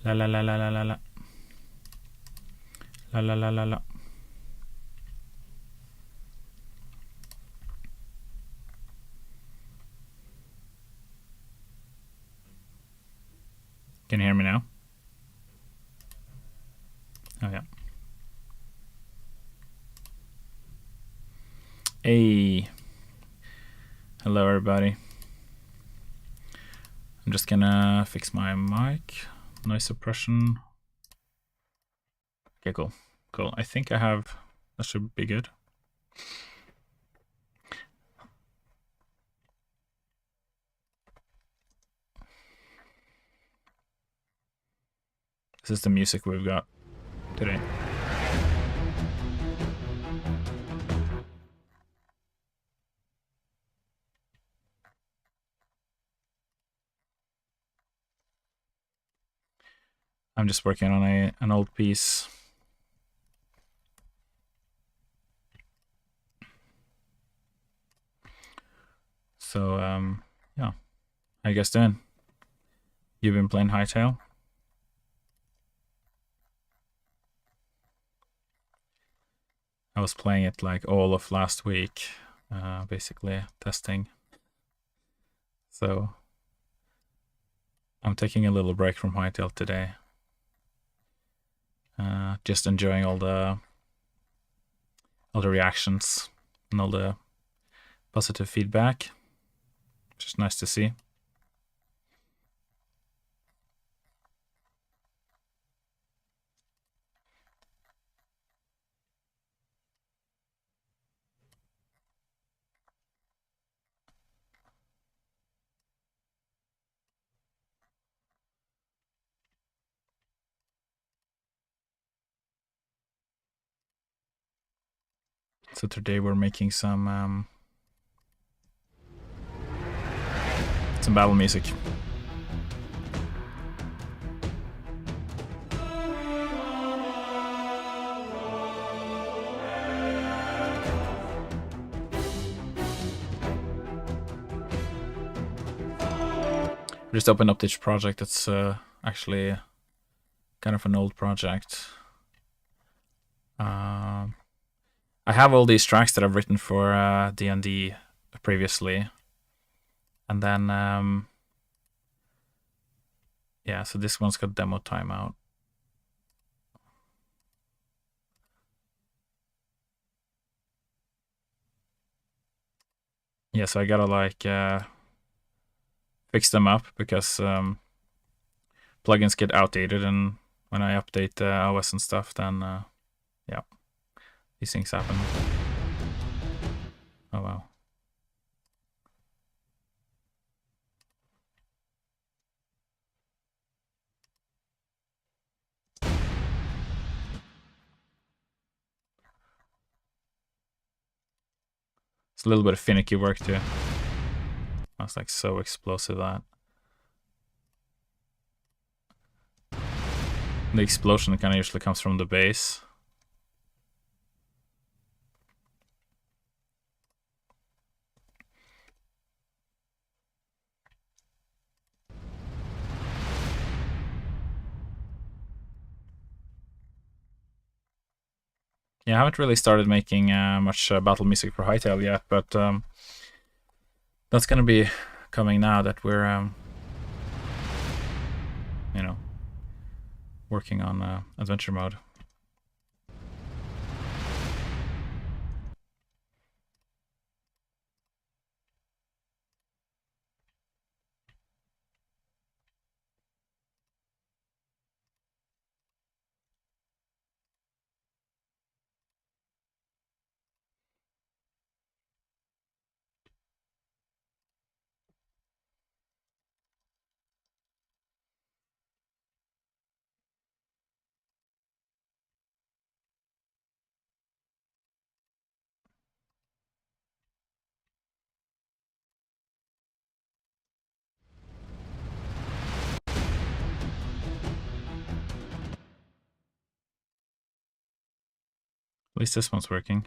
La la la la la la la. La la la la la. Can you hear me now? Oh yeah. Hey. Hello everybody. I'm just gonna fix my mic. Noise suppression. Okay, cool. Cool. I think I have... That should be good. This is the music we've got today. I'm just working on an old piece. So, yeah. How you guys doing? You've been playing Hightail? I was playing it like all of last week, basically testing. So, I'm taking a little break from Hightail today. Just enjoying all the reactions and all the positive feedback, which is nice to see. So today we're making some battle music. Just opened up this project. It's actually kind of an old project. I have all these tracks that I've written for D&D previously, and then yeah, so this one's got demo timeout. Yeah, so I gotta like fix them up because plugins get outdated, and when I update OS and stuff, then yeah, these things happen. Oh wow. It's a little bit of finicky work too. That's like so explosive that. The explosion kind of usually comes from the bass. Yeah, I haven't really started making much battle music for Hightail yet, but that's gonna be coming now that we're, you know, working on adventure mode. At least this one's working.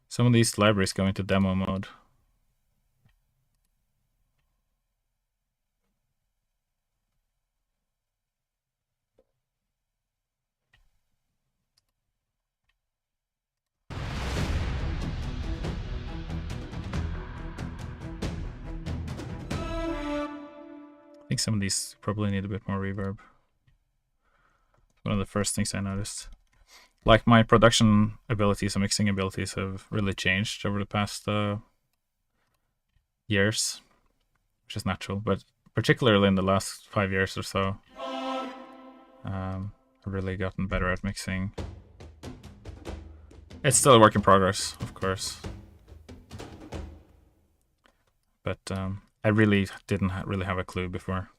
Some of these libraries go into demo mode. I think some of these probably need a bit more reverb. One of the first things I noticed. Like, my production abilities and mixing abilities have really changed over the past years, which is natural, but particularly in the last 5 years or so, I've really gotten better at mixing. It's still a work in progress, of course, but I really didn't really have a clue before.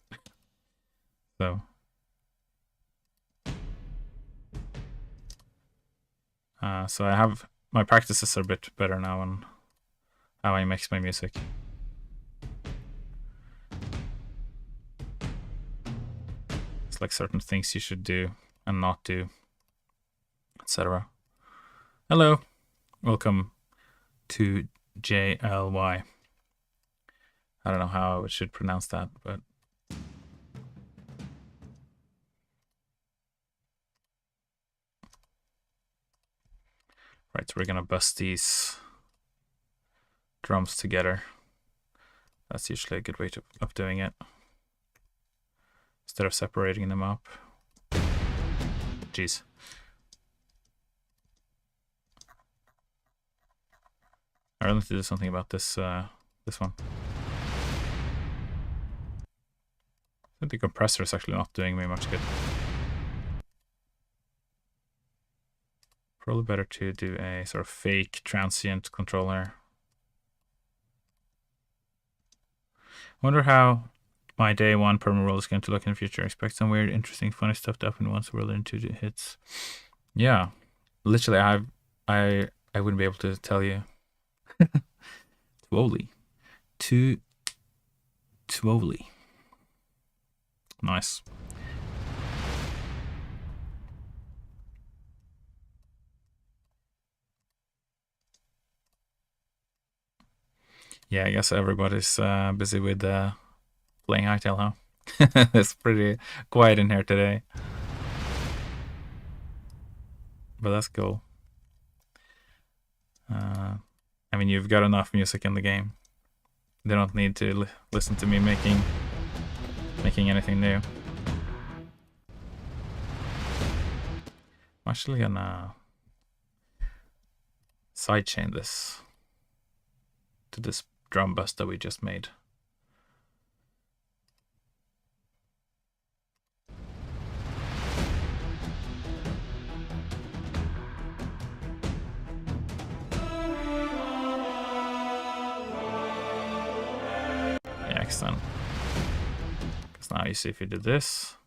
So I have my practices are a bit better now on how I mix my music. It's like certain things you should do and not do, etc. Hello, welcome to JLY. I don't know how I should pronounce that, but right, so we're gonna bust these drums together. That's usually a good way of doing it, instead of separating them up. Jeez. I really need to do something about this this one. I think the compressor is actually not doing me much good. Probably better to do a sort of fake transient controller. Wonder how my day one perma roll is going to look in the future. Expect some weird, interesting, funny stuff to happen once we're into the hits. Yeah, literally, I wouldn't be able to tell you. Twoli. Nice. Yeah, I guess everybody's busy with playing Hytale, huh? It's pretty quiet in here today. But that's cool. I mean, you've got enough music in the game. They don't need to listen to me making anything new. I'm actually gonna sidechain this to this drum bus that we just made. Then, because now you see if you did this,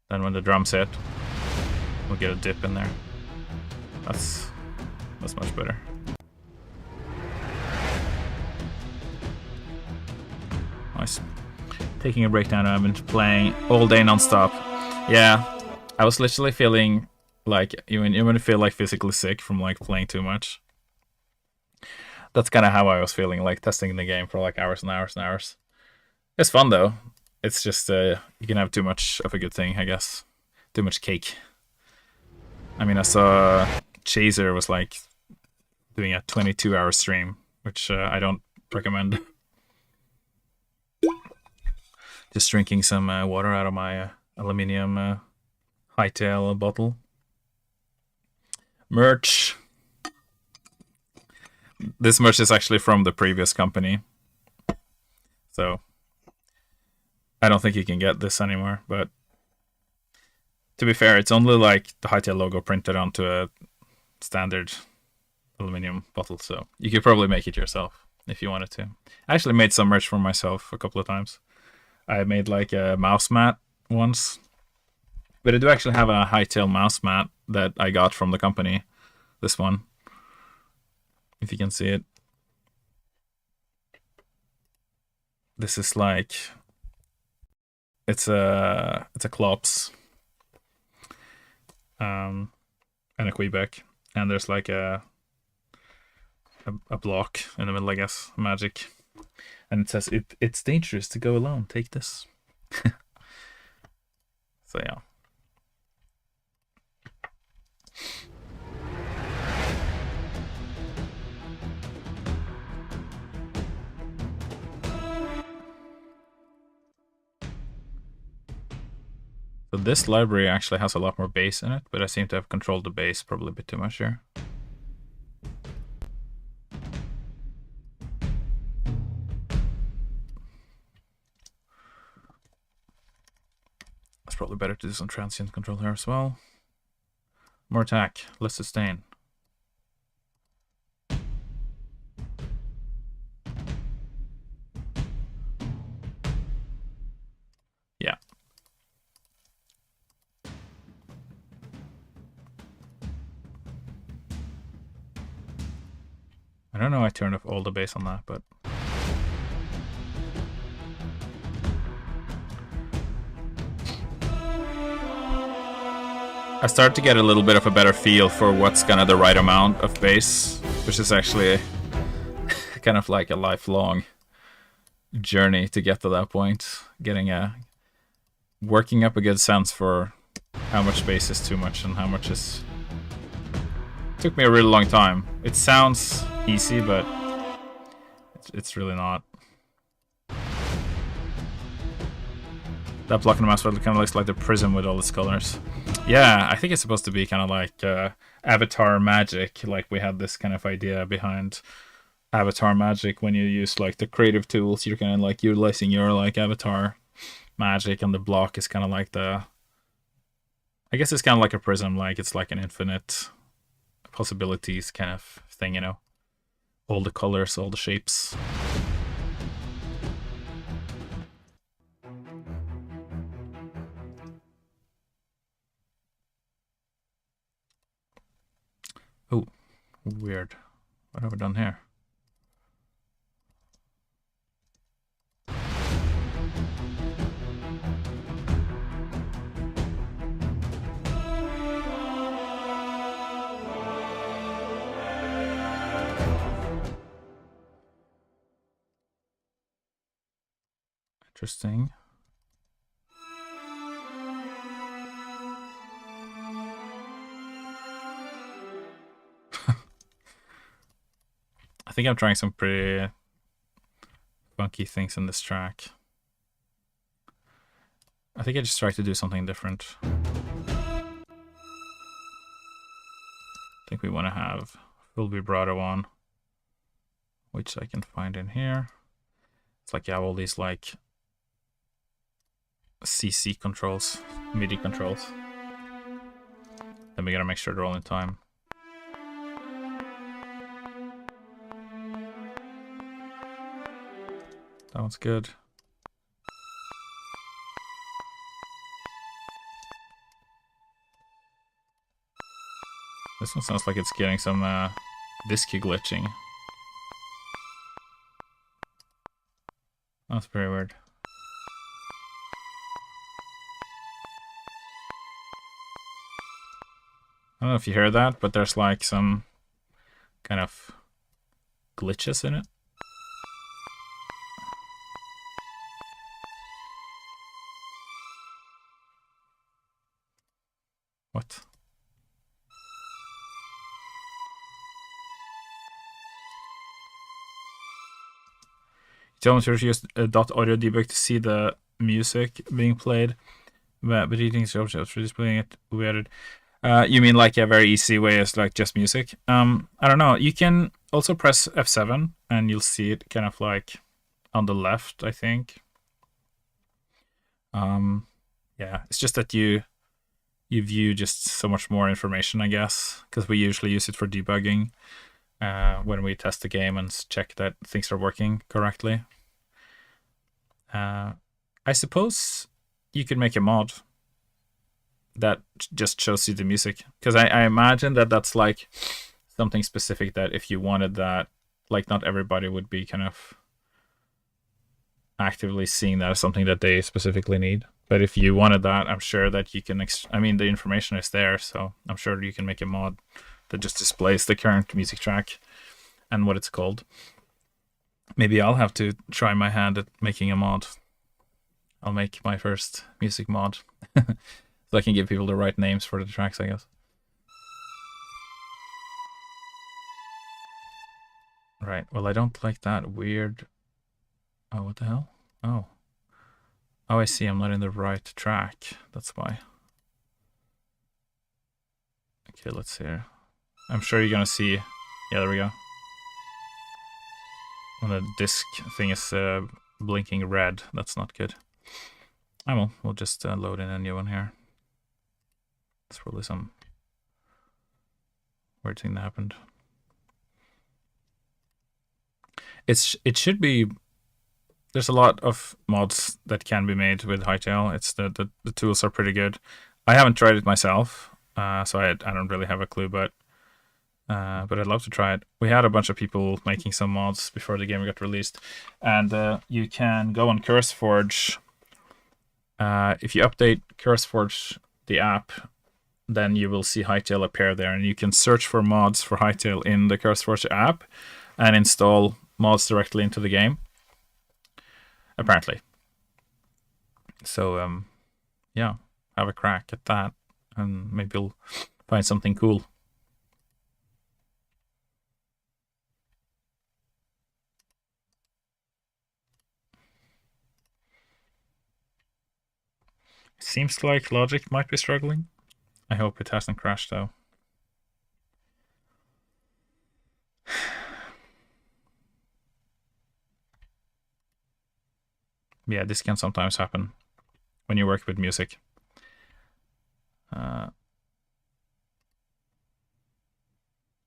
then when the drums hit, we'll get a dip in there. That's much better. Nice. Taking a break now. I've been playing all day non-stop. Yeah, I was literally feeling like you feel like physically sick from like playing too much. That's kind of how I was feeling, like testing the game for like hours and hours and hours. It's fun though. It's just you can have too much of a good thing, I guess. Too much cake. I mean, I saw Chaser was like doing a 22-hour stream, which I don't recommend. Just drinking some water out of my aluminium Hytale bottle. Merch. This merch is actually from the previous company, so I don't think you can get this anymore. But to be fair, it's only like the Hytale logo printed onto a standard aluminum bottle, so you could probably make it yourself if you wanted to. I actually made some merch for myself a couple of times. I made like a mouse mat once, but I do actually have a Hytale mouse mat that I got from the company. This one, if you can see it. This is like, it's a Klops. and a Quebec, and there's like a block in the middle, I guess, magic, and it says it's dangerous to go alone. Take this. So yeah. So this library actually has a lot more bass in it, but I seem to have controlled the bass probably a bit too much here. It's probably better to do some transient control here as well. More attack, less sustain. Yeah. I don't know I turned off all the bass on that, but... I start to get a little bit of a better feel for what's kind of the right amount of bass, which is actually kind of like a lifelong journey to get to that point. Working up a good sense for how much bass is too much and how much is... It took me a really long time. It sounds easy, but it's really not. That block on the mouse kind of looks like the prism with all its colors. Yeah, I think it's supposed to be kind of like Avatar magic. Like we had this kind of idea behind Avatar magic. When you use like the creative tools, you're kind of like utilizing your like Avatar magic, and the block is kind of like the... I guess it's kind of like a prism. Like it's like an infinite possibilities kind of thing, you know? All the colors, all the shapes. Oh, weird. What have I done here? Interesting. I think I'm trying some pretty funky things in this track. I think I just tried to do something different. I think we want to have full vibrato on, which I can find in here. It's like you have all these like CC controls, MIDI controls. Then we gotta make sure they're all in time. That one's good. This one sounds like it's getting some disc glitching. That's very weird. I don't know if you hear that, but there's like some kind of glitches in it. What? You told me to use a .audio debug to see the music being played, but you think so for displaying it weird. You mean like a very easy way as like just music? I don't know. You can also press F7 and you'll see it kind of like on the left, I think. Yeah, it's just that you view just so much more information, I guess, because we usually use it for debugging when we test the game and check that things are working correctly. I suppose you could make a mod that just shows you the music, because I imagine that that's like something specific that if you wanted that, like not everybody would be kind of actively seeing that as something that they specifically need. But if you wanted that, I'm sure that you can. I mean, the information is there, so I'm sure you can make a mod that just displays the current music track and what it's called. Maybe I'll have to try my hand at making a mod. I'll make my first music mod. So I can give people the right names for the tracks, I guess. Right, well, I don't like that weird... Oh, what the hell? Oh. Oh, I see, I'm not in the right track. That's why. Okay, let's see here. I'm sure you're gonna see... Yeah, there we go. When the disc thing is blinking red, that's not good. We'll just load in a new one here. It's probably some weird thing that happened. It should be... There's a lot of mods that can be made with Hightail. It's the tools are pretty good. I haven't tried it myself, so I don't really have a clue, but I'd love to try it. We had a bunch of people making some mods before the game got released, and you can go on CurseForge. If you update CurseForge, the app, then you will see Hightail appear there, and you can search for mods for Hightail in the CurseForge app and install mods directly into the game, apparently. So, yeah, have a crack at that, and maybe you'll find something cool. Seems like Logic might be struggling. I hope it hasn't crashed, though. Yeah, this can sometimes happen when you work with music.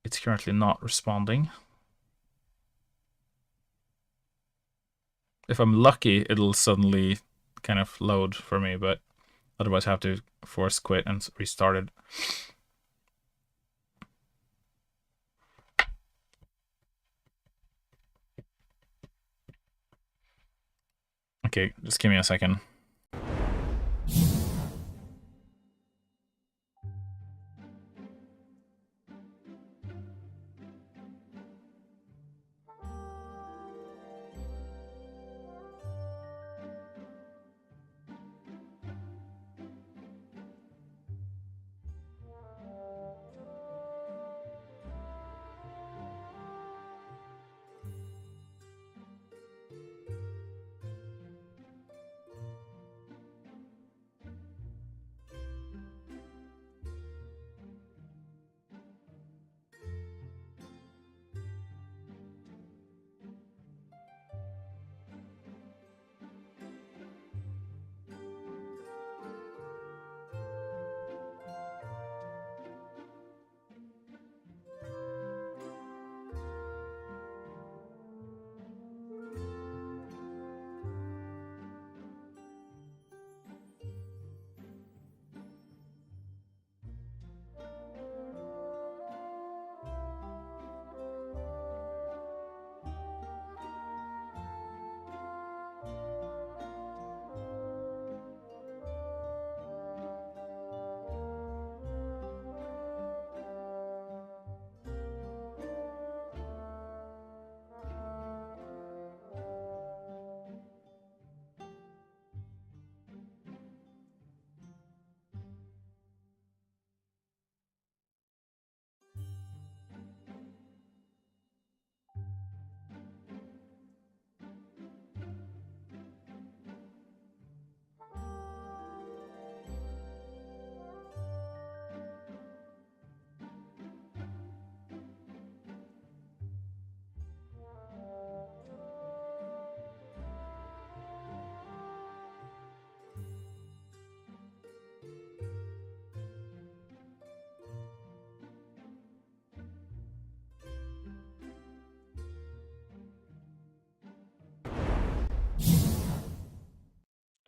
It's currently not responding. If I'm lucky, it'll suddenly kind of load for me, but otherwise I have to force quit and restart it. Okay, just give me a second.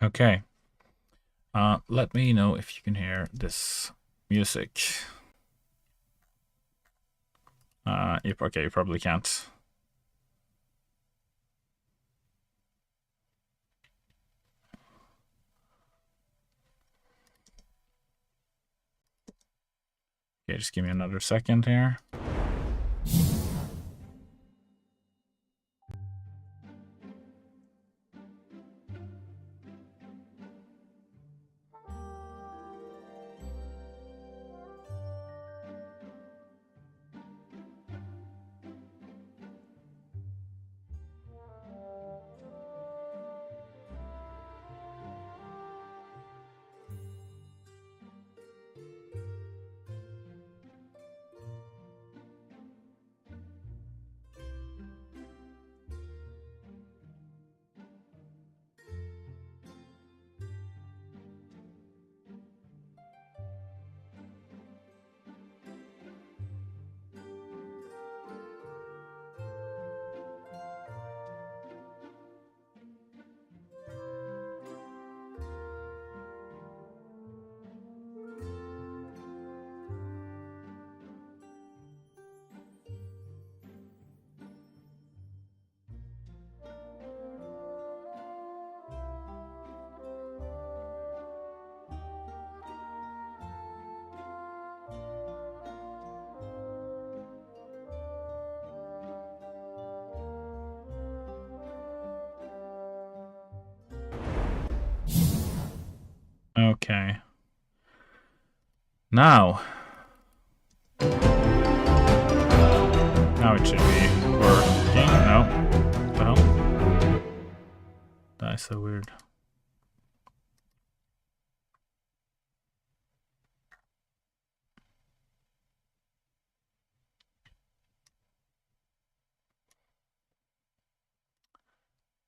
Okay. Let me know if you can hear this music. Okay, you probably can't. Okay, just give me another second here. Okay. Now it should be working. No. What the hell? That's so weird.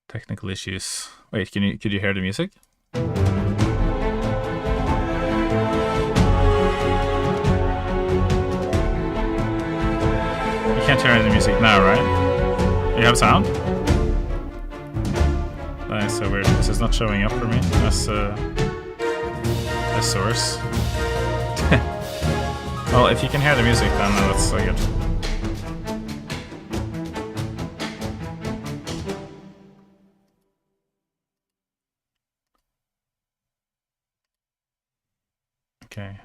Technical issues. Wait, could you hear the music? You can't hear the music now, right? You have sound? That is so weird. This is not showing up for me as a source. Well, if you can hear the music, then that's so good. Okay.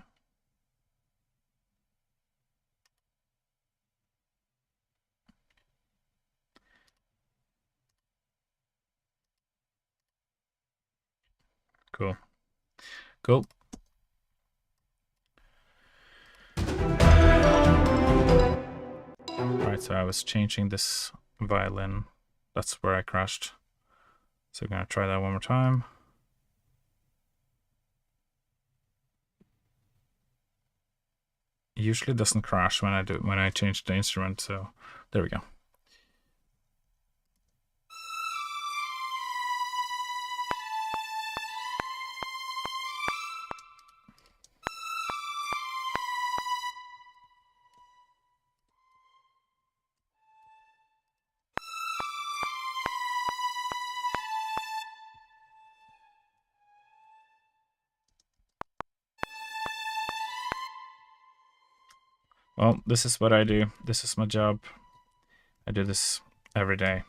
Cool. Cool. Alright, so I was changing this violin. That's where I crashed. So I'm gonna try that one more time. It usually doesn't crash when I change the instrument, so there we go. Well, this is what I do. This is my job. I do this every day.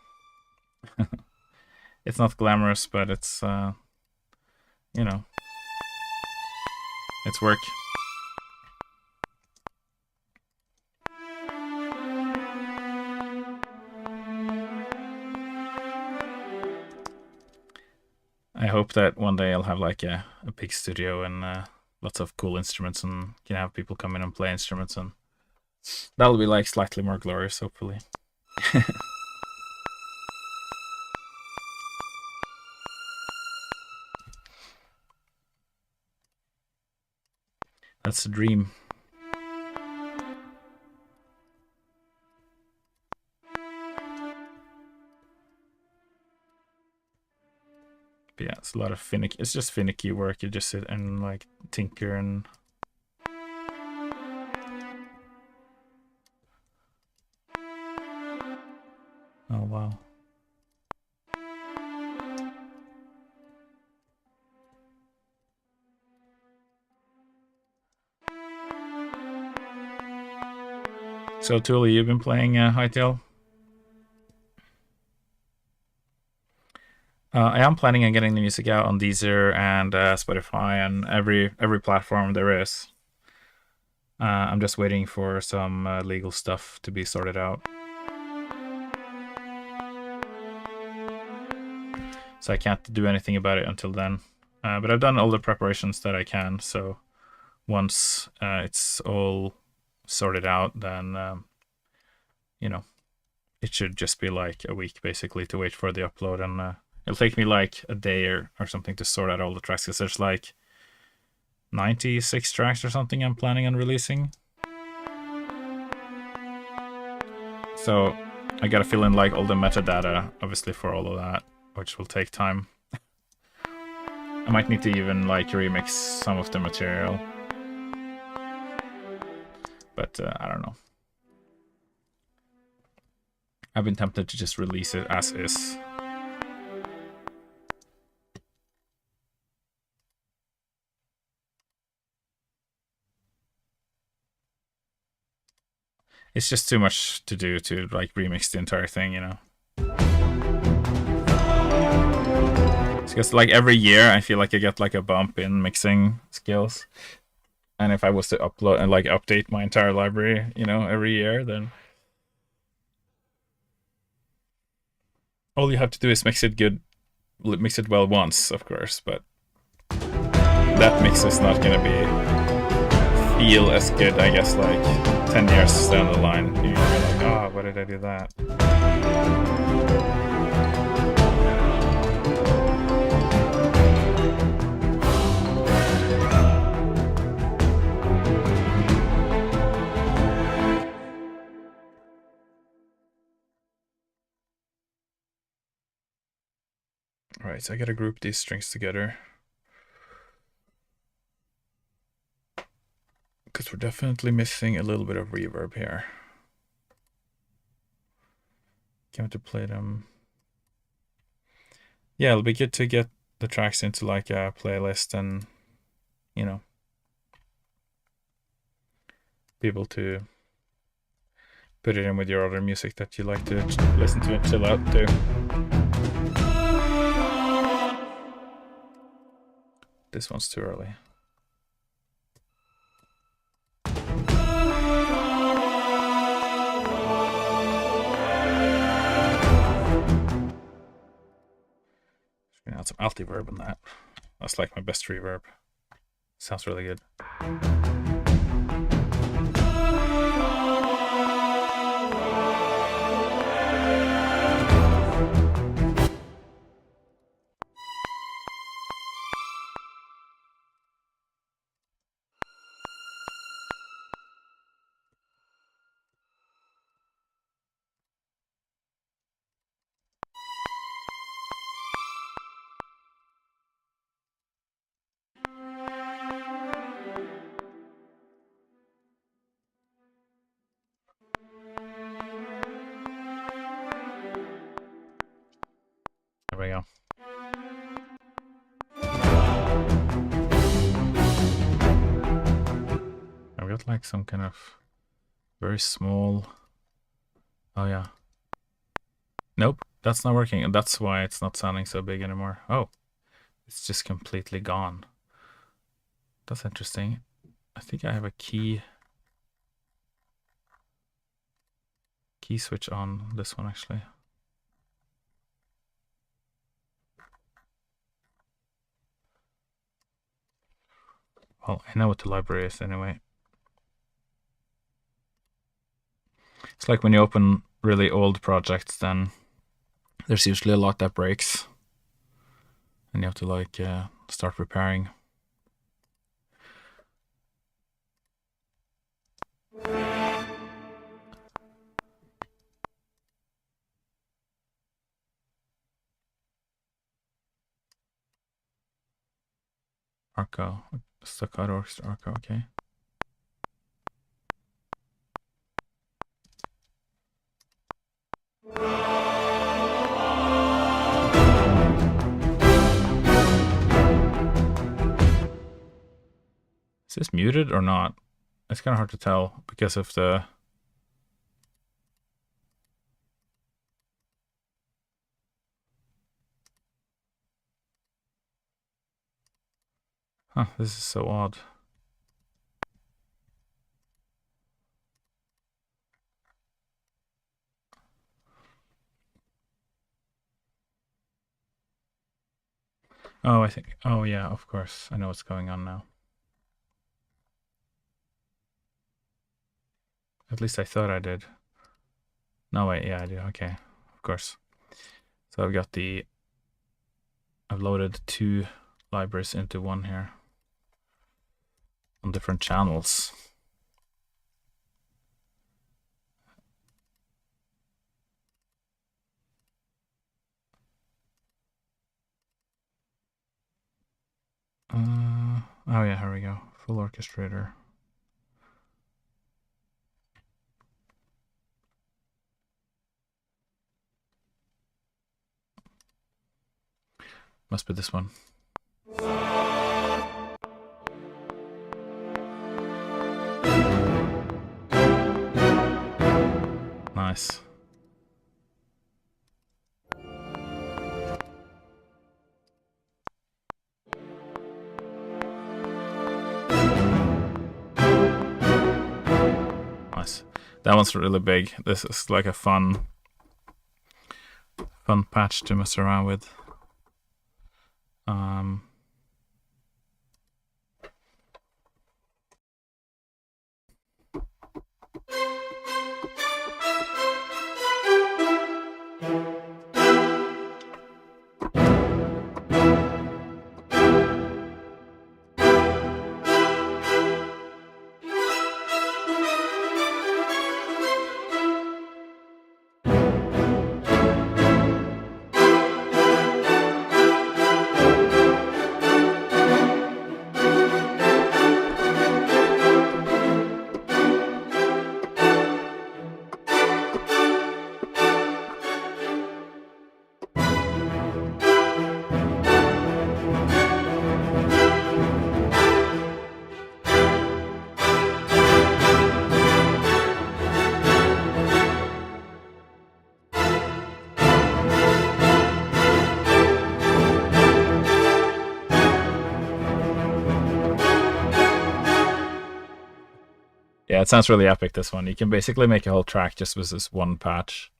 It's not glamorous, but it's, you know, it's work. I hope that one day I'll have like a big studio and lots of cool instruments and can have people come in and play instruments, and that'll be like slightly more glorious, hopefully. That's a dream. But yeah, it's a lot of finicky. It's just finicky work. You just sit and like tinker and. Oh wow. So Thule, you've been playing Hytale? I am planning on getting the music out on Deezer and Spotify and every platform there is. I'm just waiting for some legal stuff to be sorted out. So I can't do anything about it until then. But I've done all the preparations that I can, so once it's all sorted out, then, you know, it should just be like a week, basically, to wait for the upload. And it'll take me like a day or something to sort out all the tracks, because there's like 96 tracks or something I'm planning on releasing. So I gotta fill in like all the metadata, obviously, for all of that, which will take time. I might need to even like remix some of the material. But I don't know. I've been tempted to just release it as is. It's just too much to do to like remix the entire thing, you know. Because like every year I feel like I get like a bump in mixing skills. And if I was to upload and like update my entire library, you know, every year, then all you have to do is mix it well once, of course, but that mix is not gonna feel as good, I guess, like 10 years down the line. You're gonna be like, oh, why did I do that? Alright, so I gotta group these strings together. Because we're definitely missing a little bit of reverb here. Can't to play them. Yeah, it'll be good to get the tracks into like a playlist and, you know, be able to put it in with your other music that you like to listen to and chill out to. This one's too early. Just gonna add some alti-verb on that. That's like my best reverb. Sounds really good. There we go. I've got like some kind of very small. Oh yeah. Nope, that's not working, and that's why it's not sounding so big anymore. Oh, it's just completely gone. That's interesting. I think I have a key switch on this one actually. Well, I know what the library is anyway. It's like when you open really old projects, then there's usually a lot that breaks. And you have to like start repairing. Arco, staccato orchestra arco, okay. Is this muted or not? It's kind of hard to tell because of the... Huh, this is so odd. Oh, I think. Oh, yeah, of course. I know what's going on now. At least I thought I did. No, wait. Yeah, I do. Okay. Of course. So I've got the. I've loaded 2 libraries into one here on different channels. Oh yeah, here we go. Full orchestrator. Must be this one. Nice. Nice. That one's really big. This is like a fun patch to mess around with. Yeah, it sounds really epic, this one. You can basically make a whole track just with this one patch.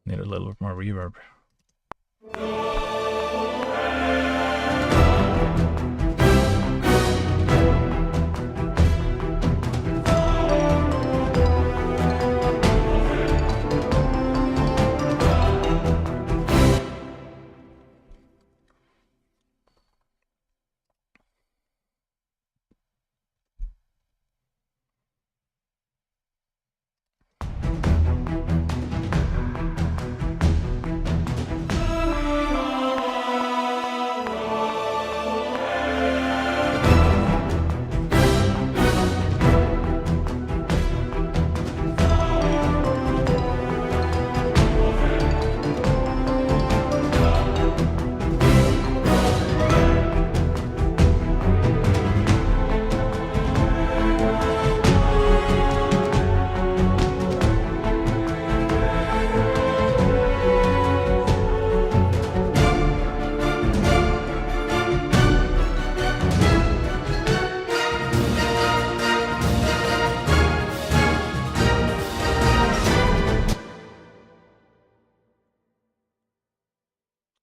Need a little bit more reverb.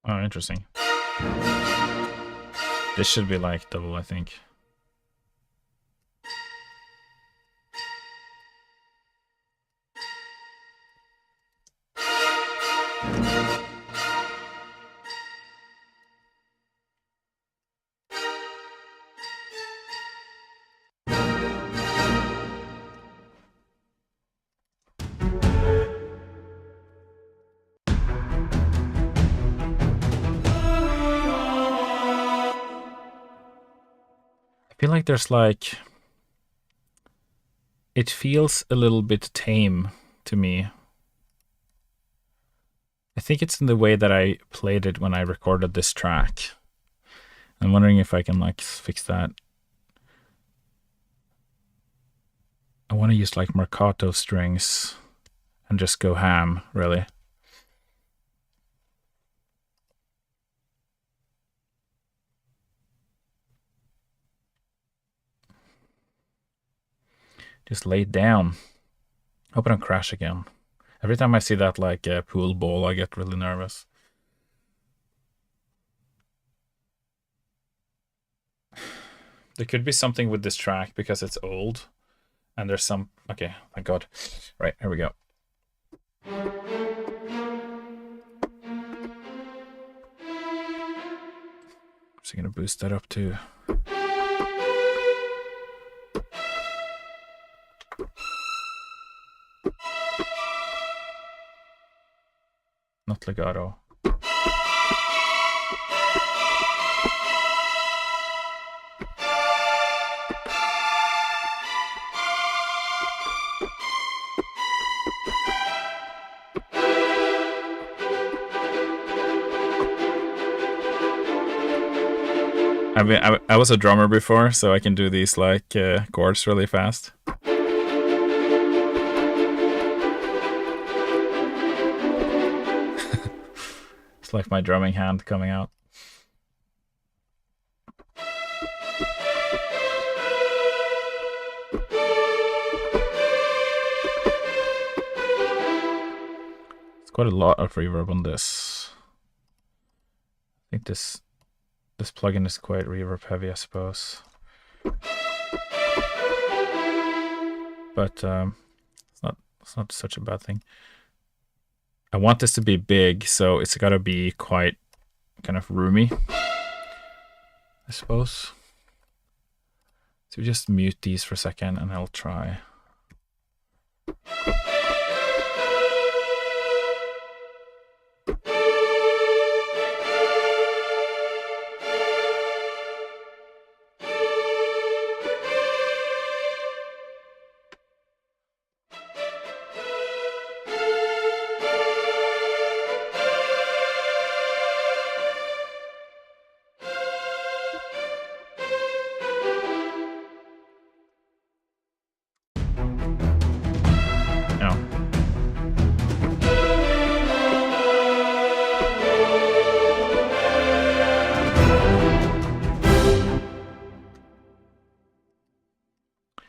Oh, interesting. This should be like double, I think. I feel like there's like... It feels a little bit tame to me. I think it's in the way that I played it when I recorded this track. I'm wondering if I can like fix that. I want to use like Marcato strings and just go ham, really. Just lay it down. Hope I don't crash again. Every time I see that like pool ball, I get really nervous. There could be something with this track because it's old. And there's some... Okay, thank God. Right, here we go. So I'm gonna boost that up too. Not legato. I was a drummer before, so I can do these like chords really fast. It's like my drumming hand coming out. It's quite a lot of reverb on this. I think this plugin is quite reverb heavy, I suppose. But it's not such a bad thing. I want this to be big, so it's gotta be quite kind of roomy, I suppose. So we just mute these for a second and I'll try.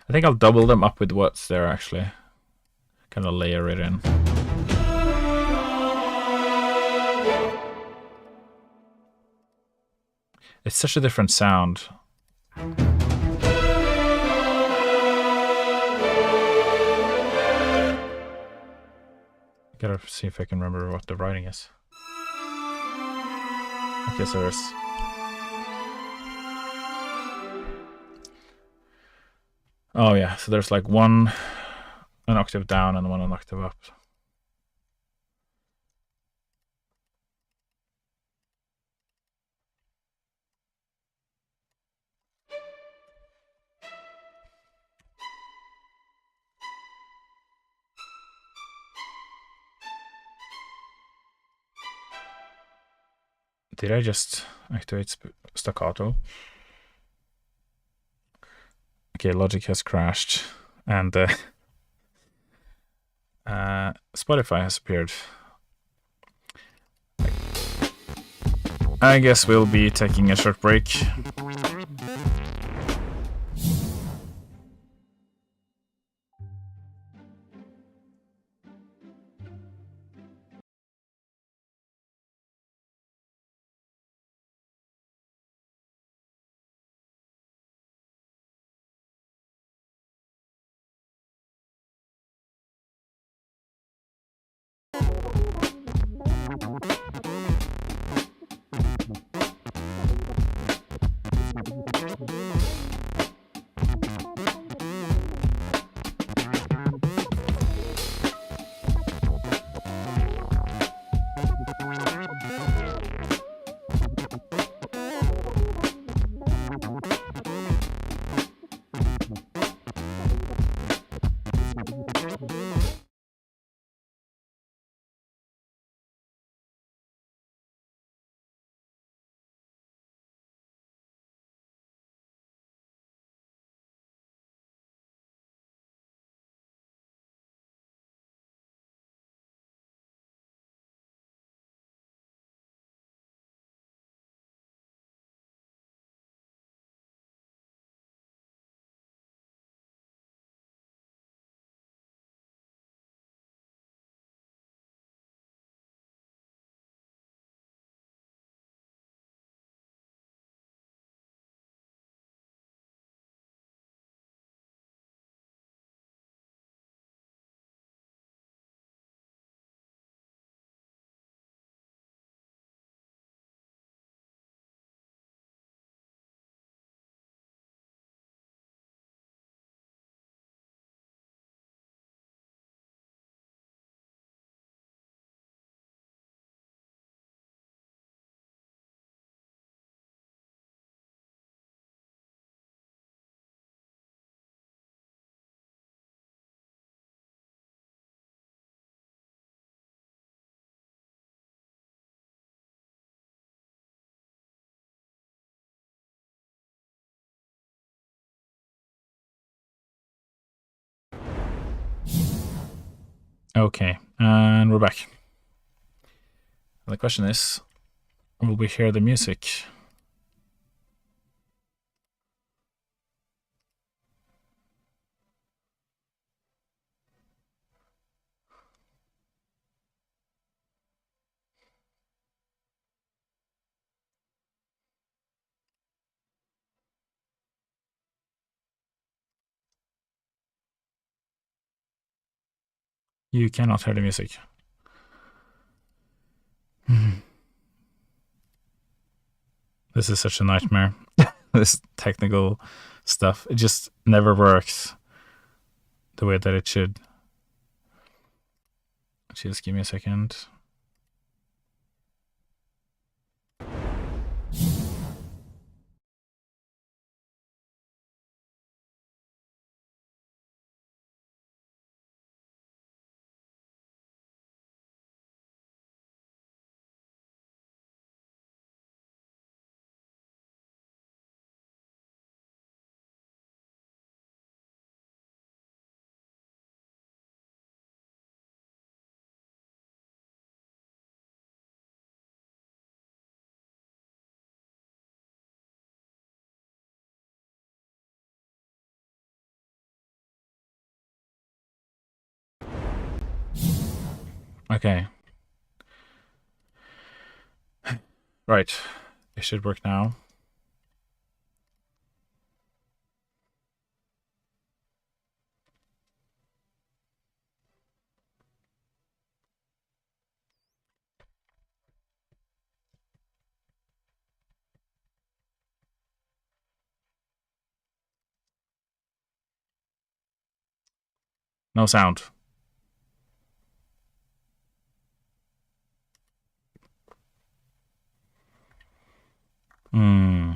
I think I'll double them up with what's there actually. Kind of layer it in. It's such a different sound. Gotta see if I can remember what the writing is. Okay, so there's... Oh yeah, so there's like an octave down and an octave up. Did I just activate staccato? Okay, Logic has crashed, and Spotify has appeared. I guess we'll be taking a short break. Okay, and we're back. The question is, will we hear the music? You cannot hear the music. This is such a nightmare. This technical stuff. It just never works the way that it should. Just give me a second. Okay. Right. It should work now. No sound. Hmm.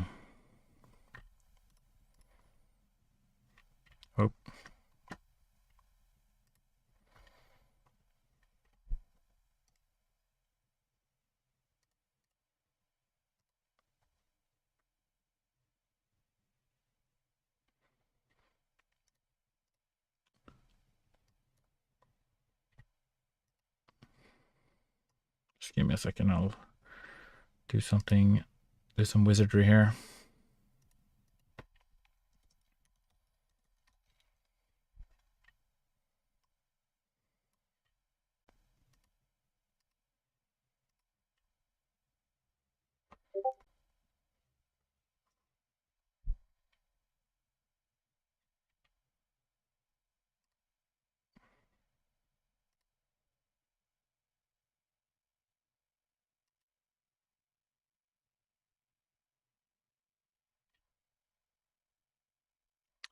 Oh. Just give me a second. I'll do something. Do some wizardry here.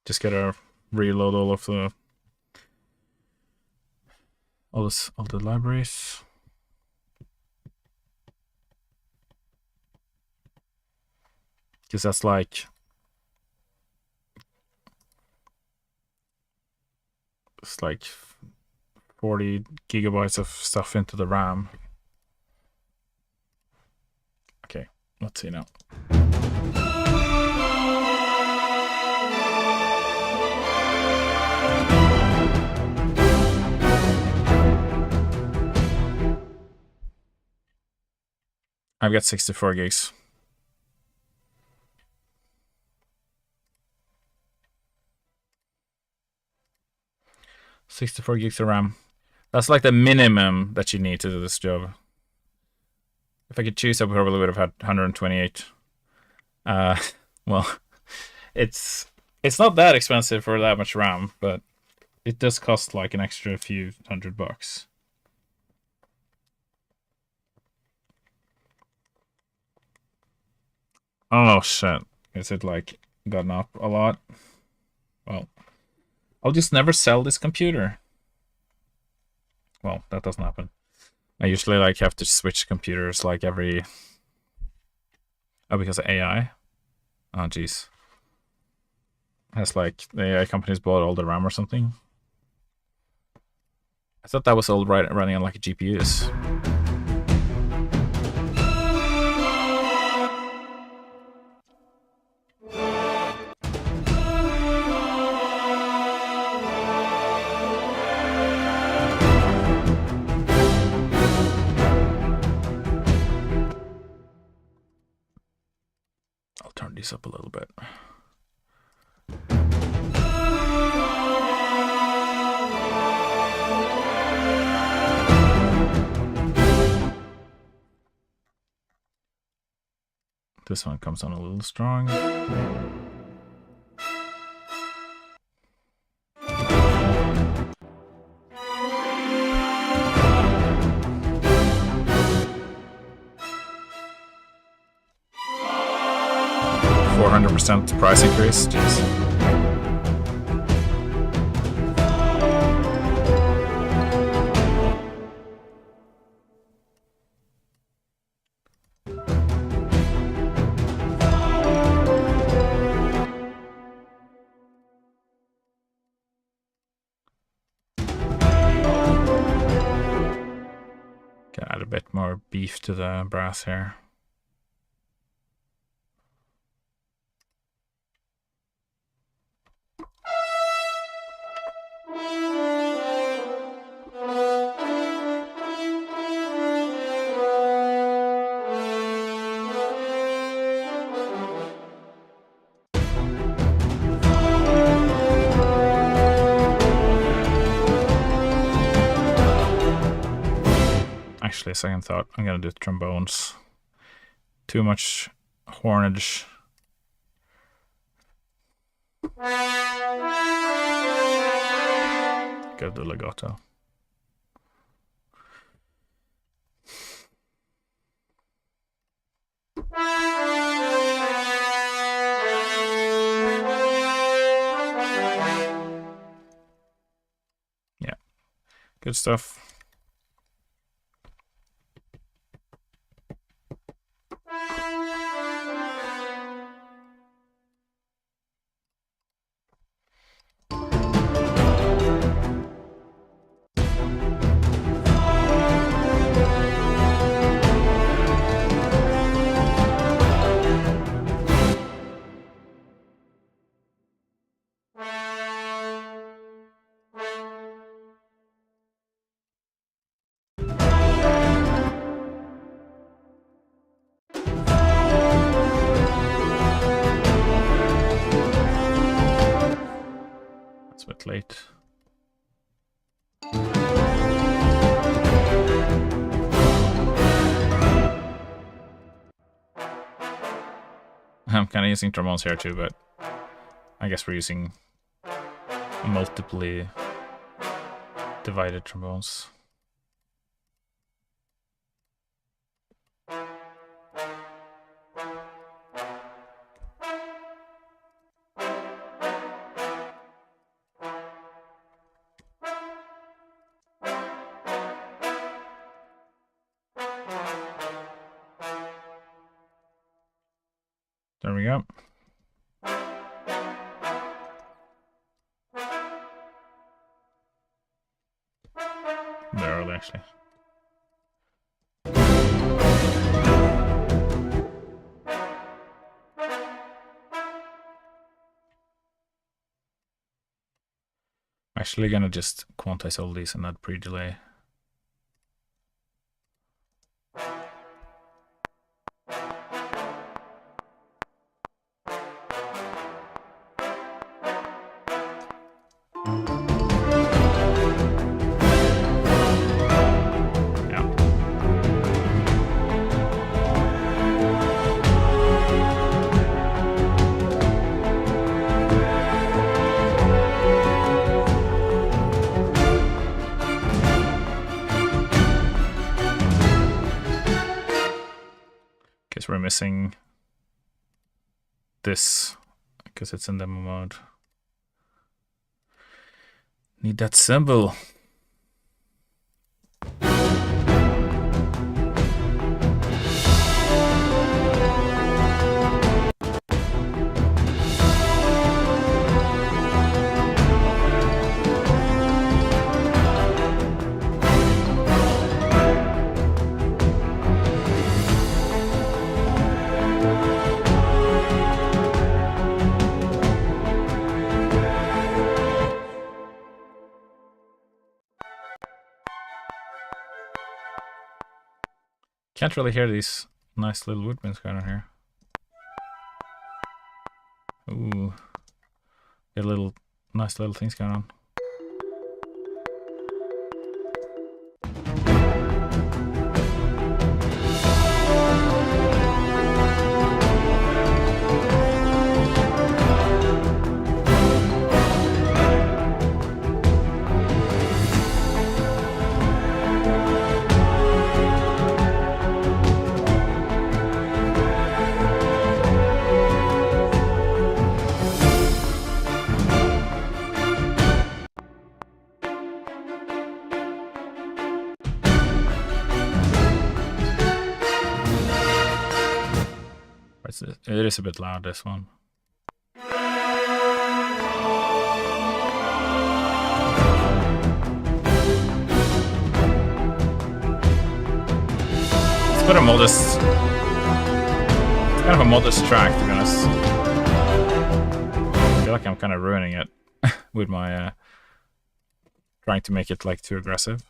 Just gotta reload all of the all the libraries. Because that's like it's like 40 gigabytes of stuff into the RAM. Okay, let's see now. I've got 64 gigs. $64 gigs of RAM. That's like the minimum that you need to do this job. If I could choose, I probably would have had 128. Well, it's not that expensive for that much RAM, but it does cost like an extra few $100. Oh shit. Is it like gotten up a lot? Well, I'll just never sell this computer. Well, that doesn't happen. I usually like have to switch computers like every... Oh, because of AI? Oh, jeez. Has like the AI companies bought all the RAM or something? I thought that was all running on like GPUs. turn these up a little bit. This one comes on a little strong. %400% price increase. Jeez. Can add a bit more beef to the brass here. Actually, a second thought, I'm gonna do trombones. Too much hornage. Go to legato. Yeah, good stuff. That's a bit late. I'm kind of using trombones here too, but I guess we're using multiply divided trombones. There we go. They're early, actually. Actually gonna just quantize all these and add pre-delay. We're missing this because it's in demo mode. Need that symbol. Can't really hear these nice little woodwinds going on here. Ooh. Get nice little things going on. It is a bit loud, this one. It's quite a modest... It's kind of a modest track, to be honest. I feel like I'm kind of ruining it with my... trying to make it, like, too aggressive.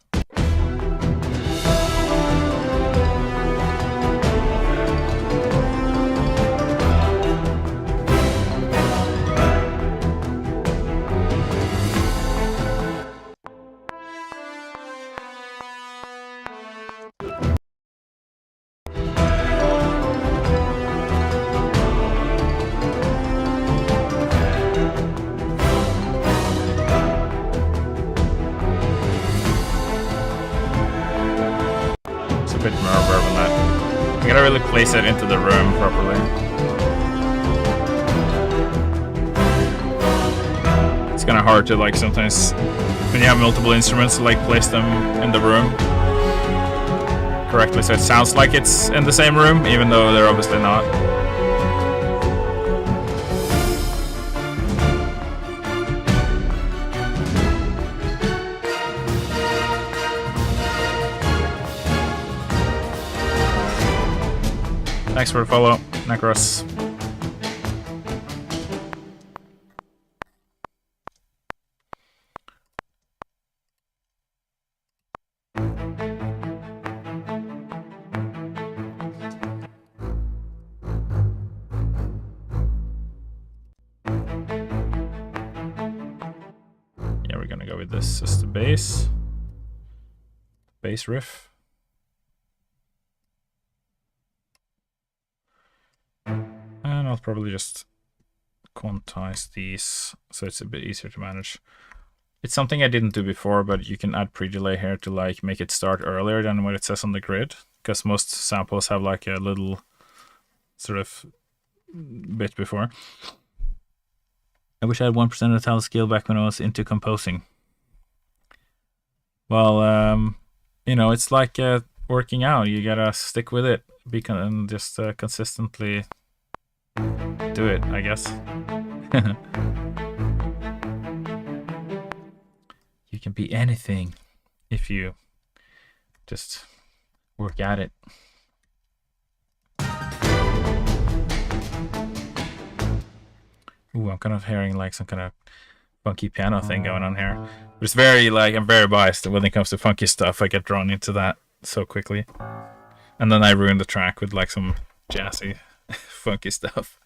Bit more reverb on that. You gotta really place it into the room properly. It's kind of hard to, like, sometimes when you have multiple instruments, to, like, place them in the room correctly so it sounds like it's in the same room, even though they're obviously not. Thanks for the follow, Necros. Yeah, we're gonna go with this as the bass riff. And I'll probably just quantize these so it's a bit easier to manage. It's something I didn't do before, but you can add pre-delay here to, like, make it start earlier than what it says on the grid, because most samples have, like, a little sort of bit before. I wish I had 1% of the talent skill back when I was into composing. Well, you know, it's like working out. You gotta stick with it, and just consistently do it, I guess. You can be anything if you just work at it. Ooh, I'm kind of hearing, like, some kind of funky piano thing going on here. But it's very, like, I'm very biased when it comes to funky stuff. I get drawn into that so quickly. And then I ruin the track with, like, some jazzy, funky stuff.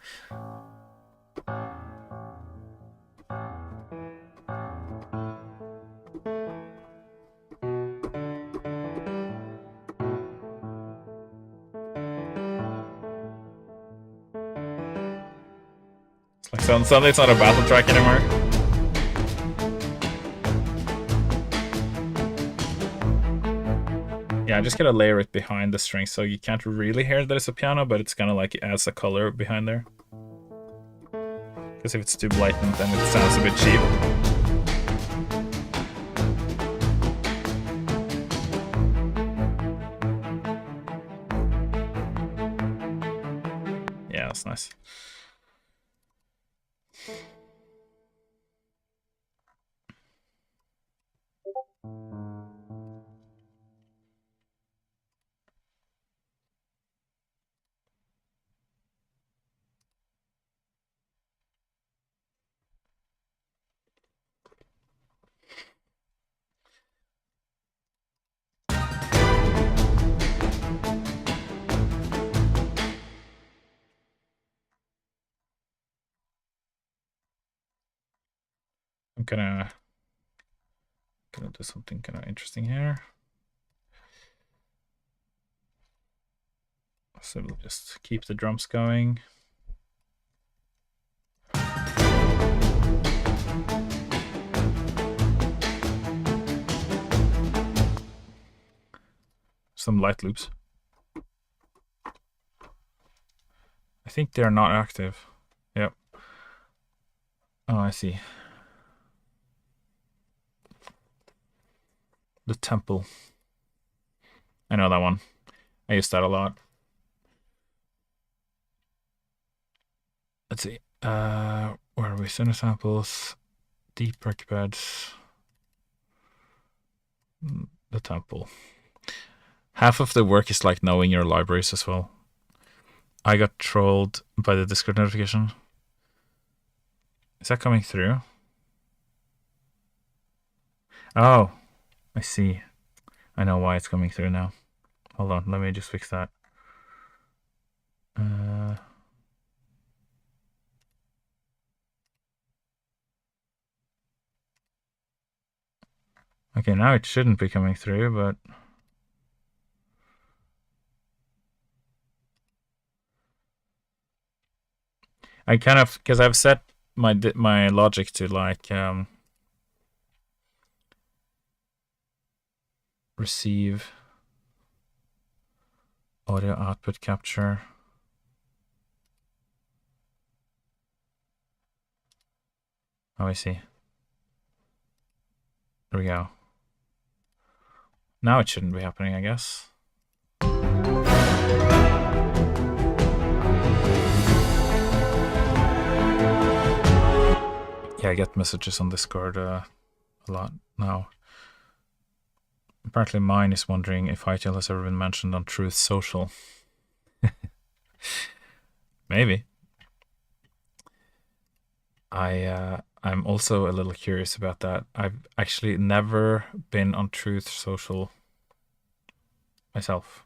It's like suddenly it's not a battle track anymore. Yeah, I just gotta layer it behind the string so you can't really hear that it's a piano, but it's kind of like it adds a color behind there. Because if it's too blatant, then it sounds a bit cheap. Yeah, that's nice. gonna do something kind of interesting here. So we'll just keep the drums going. Some light loops. I think they're not active. Yep. Oh, I see. The temple. I know that one. I use that a lot. Let's see. Where are we? Center samples, deep record beds, the temple. Half of the work is like knowing your libraries as well. I got trolled by the Discord notification. Is that coming through? Oh, I see. I know why it's coming through now. Hold on, let me just fix that. Okay, now it shouldn't be coming through, but I kind of, because I've set my logic to like receive audio output capture. Oh, I see. There we go. Now it shouldn't be happening, I guess. Yeah, I get messages on Discord a lot now. Apparently mine is wondering if ITL has ever been mentioned on Truth Social. Maybe. I'm also a little curious about that. I've actually never been on Truth Social myself.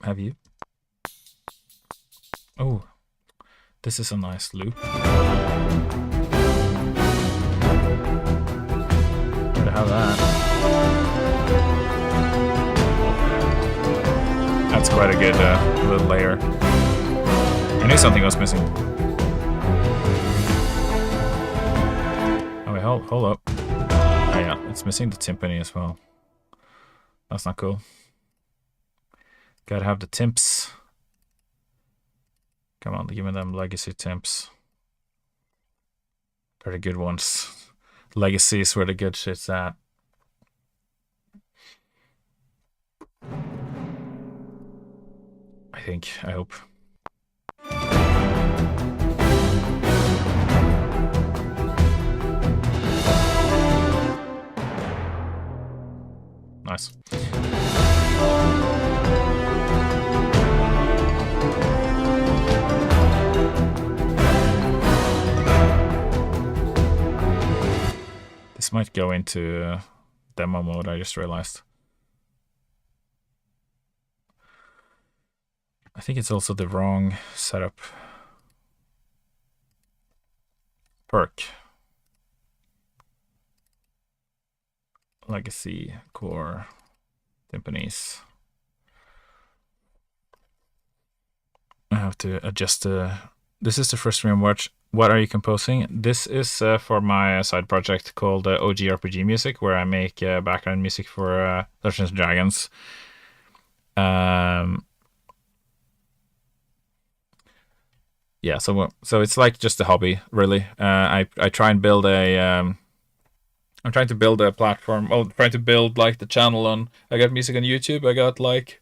Have you? Oh, this is a nice loop. Gotta have that. That's quite a good little layer. I knew something was missing. Oh wait, hold up. Oh yeah, it's missing the timpani as well. That's not cool. Gotta have the timps. Come on, give me them legacy timps. They're the good ones. Legacy is where the good shit's at. I hope. Nice. This might go into demo mode, I just realized. I think it's also the wrong setup. Perk. Legacy, core, timpanis. I have to adjust the... This is the first stream watch. What are you composing? This is for my side project called OGRPGMusic, where I make background music for Dungeons & Dragons. Yeah, so it's like just a hobby, really. I try and build a... I'm trying to build a platform. Oh, trying to build like the channel on... I got music on YouTube. I got like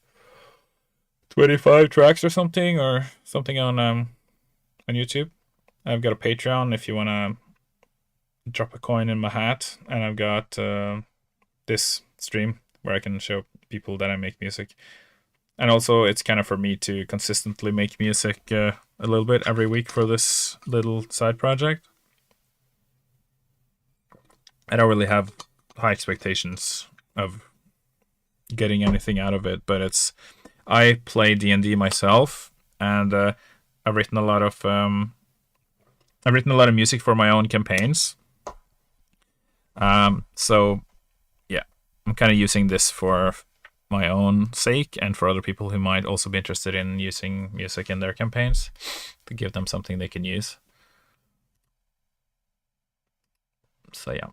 25 tracks or something on YouTube. I've got a Patreon if you want to drop a coin in my hat. And I've got this stream where I can show people that I make music. And also it's kind of for me to consistently make music a little bit every week for this little side project. I don't really have high expectations of getting anything out of it, but I play D&D myself, and I've written a lot of I've written a lot of music for my own campaigns. So yeah, I'm kind of using this for my own sake and for other people who might also be interested in using music in their campaigns, to give them something they can use. So yeah.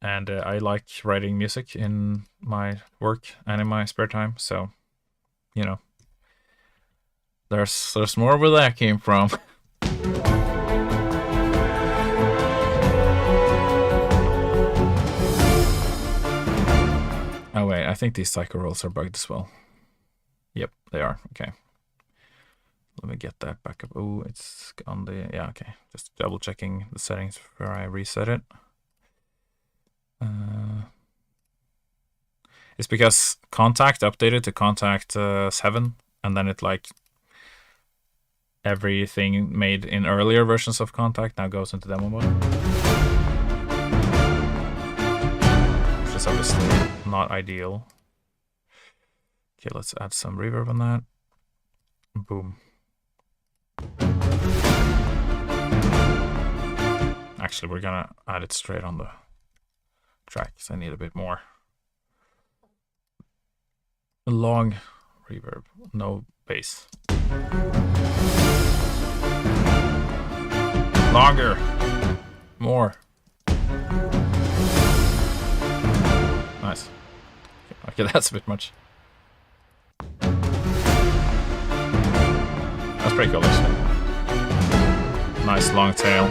And I like writing music in my work and in my spare time, so you know, there's more where that came from. Oh wait, I think these cycle rolls are bugged as well. Yep, they are. Okay. Let me get that back up. Oh, it's on the... Yeah, okay. Just double checking the settings before I reset it. It's because Contact updated to Contact 7, and then it like... Everything made in earlier versions of Contact now goes into demo mode. Which is obviously not ideal. Okay, let's add some reverb on that. Boom. Actually, we're gonna add it straight on the track because I need a bit more. A long reverb, no bass. Longer. More. Nice. Okay, that's a bit much. That's pretty cool, actually. Nice long tail.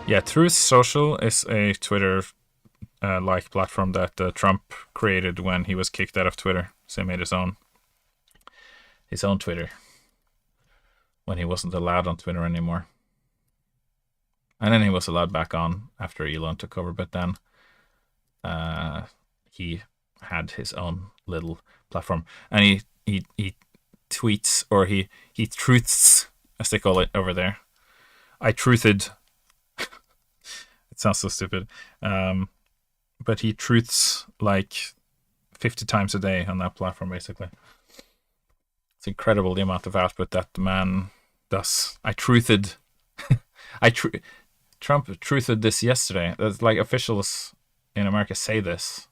Yeah, Truth Social is a Twitter like platform that Trump created when he was kicked out of Twitter. So he made his own Twitter when he wasn't allowed on Twitter anymore. And then he was allowed back on after Elon took over, but then he had his own little platform. And he tweets, or he truths, as they call it over there. I truthed. It sounds so stupid. But he truths like 50 times a day on that platform, basically. It's incredible the amount of output that the man does. I truthed. Trump truthed this yesterday. That's like officials in America say this.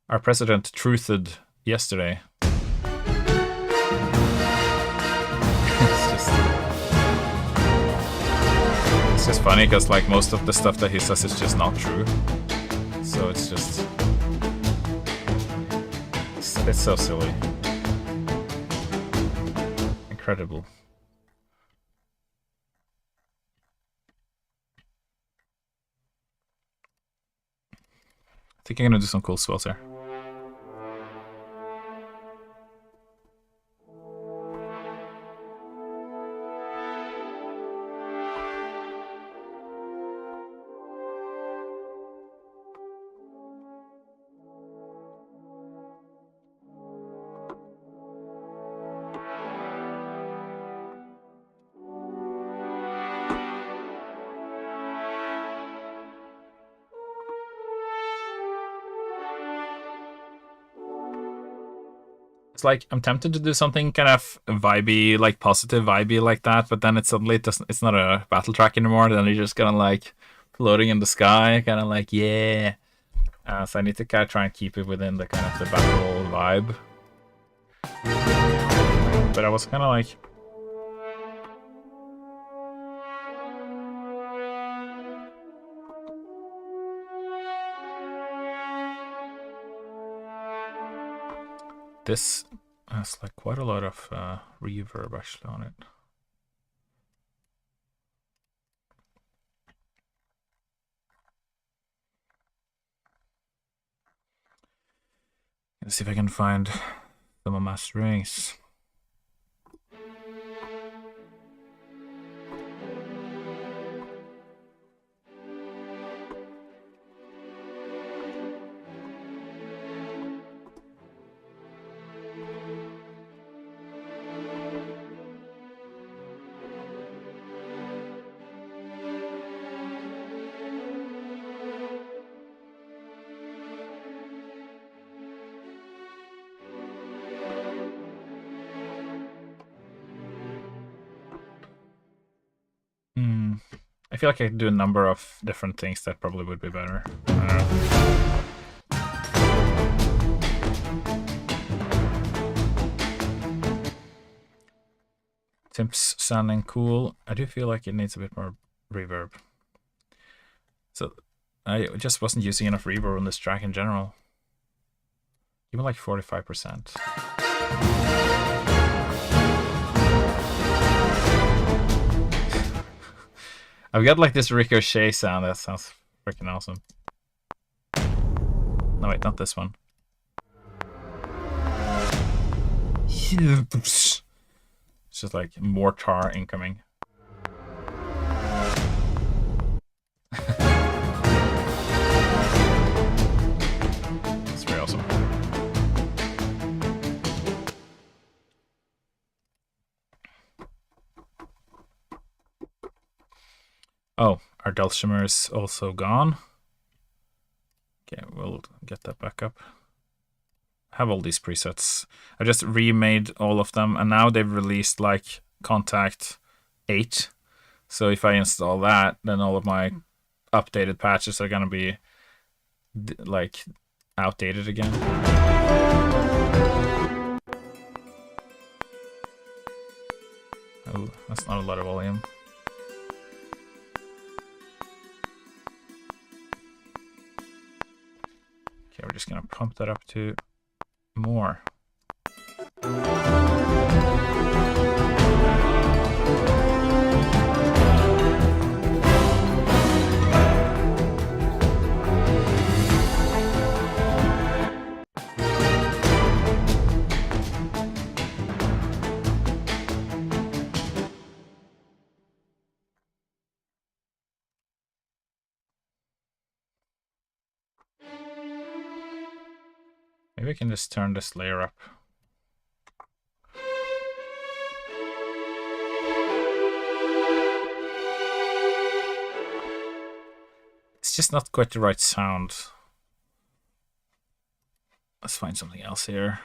Our president truthed yesterday. It's just funny because like most of the stuff that he says is just not true. So it's just it's so silly. Incredible. I think I'm gonna do some cool spells here. It's like I'm tempted to do something kind of vibey, like positive vibey like that, but then it suddenly doesn't. It's not a battle track anymore. Then you're just kind of like floating in the sky, kind of like yeah. So I need to kind of try and keep it within the kind of the battle vibe. But I was kind of like. This has like quite a lot of reverb actually on it. Let's see if I can find some of my strings. feel like I could do a number of different things that probably would be better. I don't know. Tim's sounding cool. I do feel like it needs a bit more reverb. So I just wasn't using enough reverb on this track in general. Even like 45%. I've got like this ricochet sound that sounds freaking awesome. No, wait, not this one. It's just like mortar incoming. It's very awesome. Oh, our dulcimer is also gone. Okay, we'll get that back up. I have all these presets. I just remade all of them, and now they've released like Contact 8. So if I install that, then all of my updated patches are gonna be like outdated again. Oh, that's not a lot of volume. Okay, we're just gonna pump that up to more. Maybe I can just turn this layer up. It's just not quite the right sound. Let's find something else here.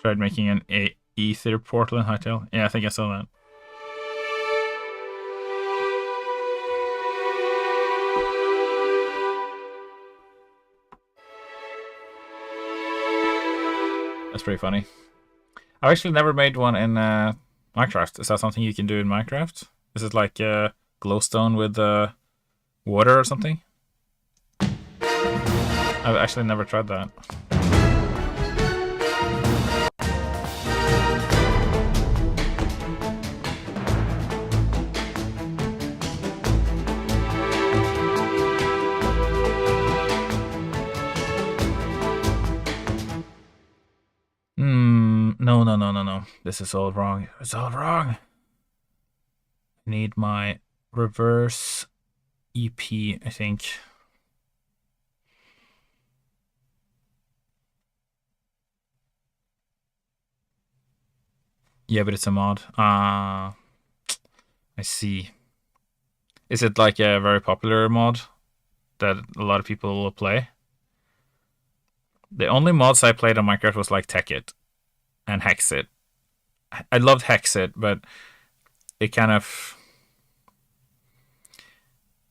Tried making an ether portal in Hytale. Yeah, I think I saw that. That's pretty funny. I've actually never made one in Minecraft. Is that something you can do in Minecraft? Is it like glowstone with water or something? I've actually never tried that. No. This is all wrong. It's all wrong. I need my reverse EP, I think. Yeah, but it's a mod. I see. Is it like a very popular mod that a lot of people will play? The only mods I played on Minecraft was like Techit and Hexit. I loved Hexit, but it kind of...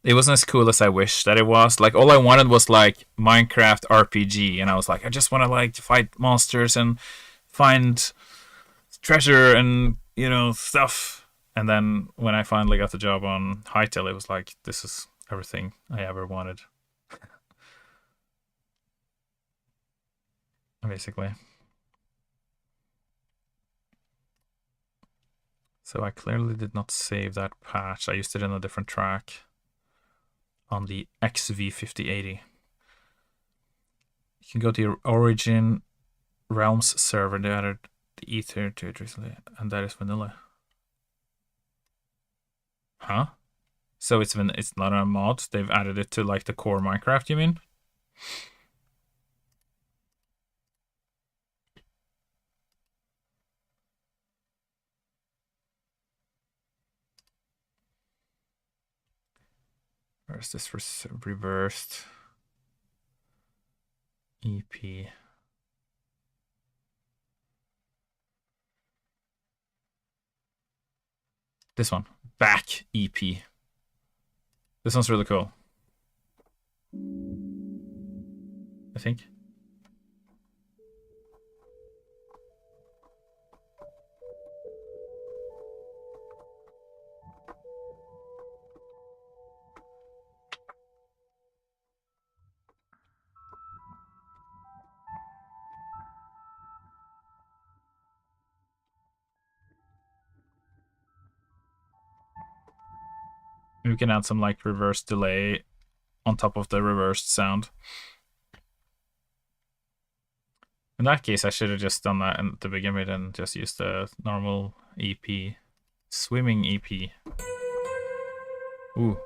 It wasn't as cool as I wished that it was. Like, all I wanted was like Minecraft RPG, and I was like, I just want to like fight monsters and find treasure and, you know, stuff. And then when I finally got the job on Hytale, it was like, this is everything I ever wanted. Basically. So I clearly did not save that patch. I used it in a different track on the XV5080. You can go to your Origin Realms server. They added the Ether to it recently, and that is vanilla. Huh? So it's not a mod. They've added it to like the core Minecraft, you mean? Where is this reversed EP? This one, back EP. This one's really cool, I think. We can add some like reverse delay on top of the reversed sound. In that case, I should have just done that to begin with and just used the normal EP. Swimming EP. Ooh.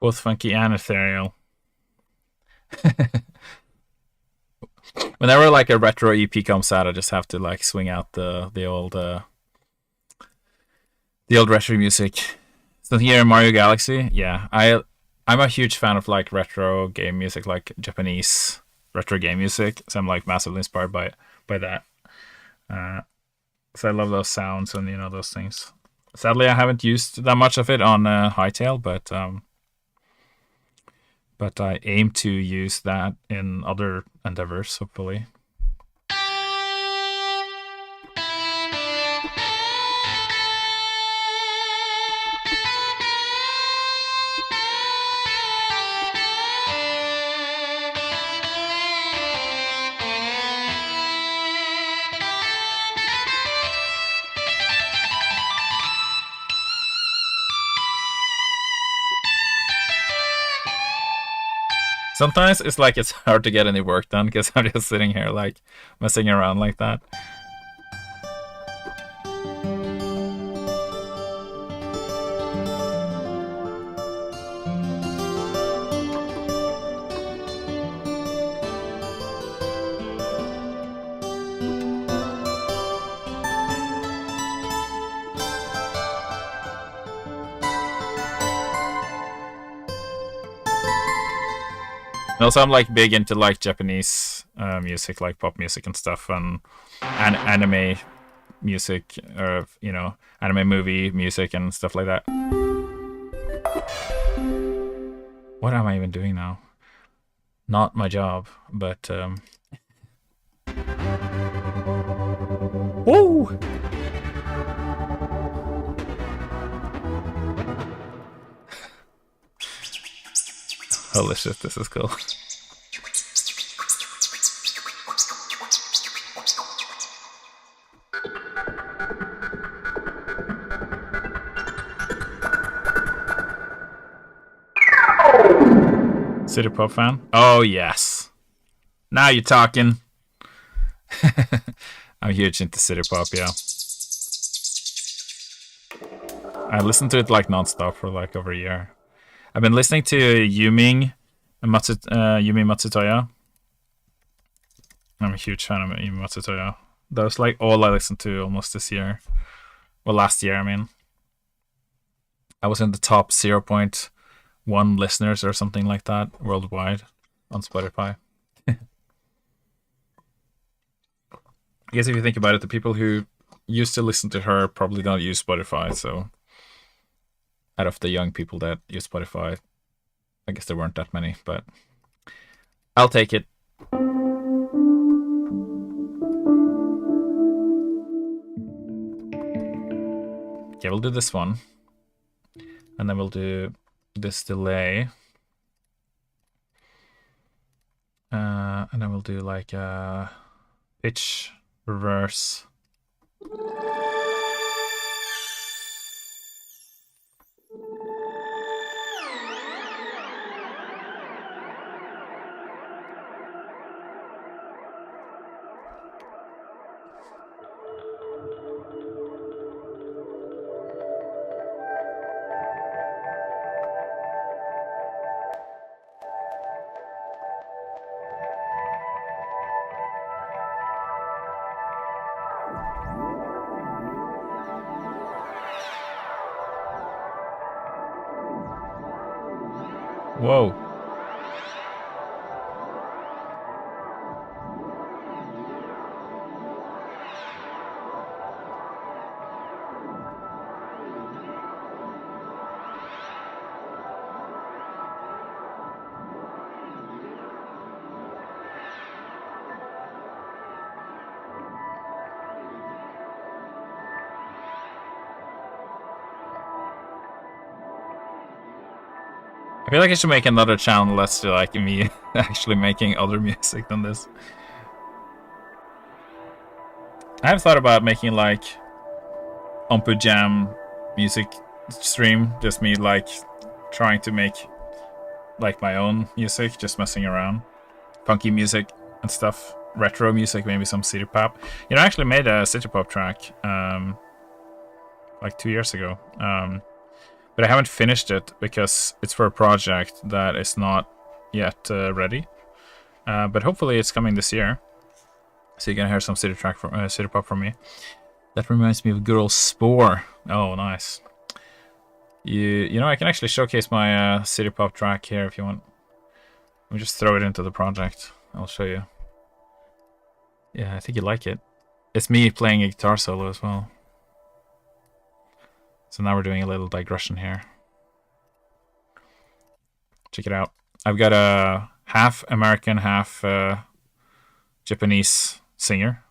Both funky and ethereal. Whenever like a retro EP comes out, I just have to like swing out the old retro music. So here in Mario Galaxy, yeah, I'm a huge fan of like retro game music, like Japanese retro game music. So I'm like massively inspired by that. So I love those sounds and those things. Sadly, I haven't used that much of it on Hytale, but I aim to use that in other endeavors, hopefully. Sometimes it's like it's hard to get any work done because I'm just sitting here like messing around like that. And also, I'm like big into like Japanese music, like pop music and stuff, and anime music, or anime movie music and stuff like that. What am I even doing now? Not my job, but woo! Holy shit, this is cool. City Pop fan? Oh, yes. Now you're talking. I'm huge into City Pop, yeah. I listened to it like non-stop for like over a year. I've been listening to Yumi Matsutoya. I'm a huge fan of Yumi Matsutoya. That was like all I listened to almost this year. Well, last year, I mean. I was in the top 0.1 listeners or something like that worldwide on Spotify. guess if you think about it, the people who used to listen to her probably don't use Spotify, so out of the young people that use Spotify, I guess there weren't that many, but I'll take it. Okay, we'll do this one. And then we'll do this delay. And then we'll do like a pitch reverse. Whoa. I feel like I should make another channel that's like me actually making other music than this. I have thought about making like Ompu Jam music stream, just me like trying to make like my own music, just messing around. Funky music and stuff, retro music, maybe some city pop. You know, I actually made a city pop track like 2 years ago. But I haven't finished it because it's for a project that is not yet ready. But hopefully it's coming this year. So you're gonna hear some city pop from me. That reminds me of good old Spore. Oh, nice. You know, I can actually showcase my city pop track here if you want. Let me just throw it into the project. I'll show you. Yeah, I think you like it. It's me playing a guitar solo as well. So now we're doing a little digression here. Check it out. I've got a half American, half Japanese singer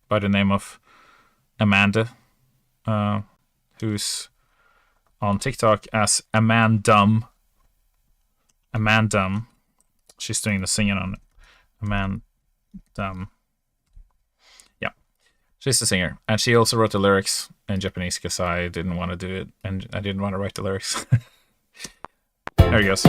by the name of Amanda, who's on TikTok as Amandum. Amandum. She's doing the singing on it. Amandum. Yeah. She's the singer. And she also wrote the lyrics in Japanese because I didn't want to do it and I didn't want to write the lyrics. There he goes.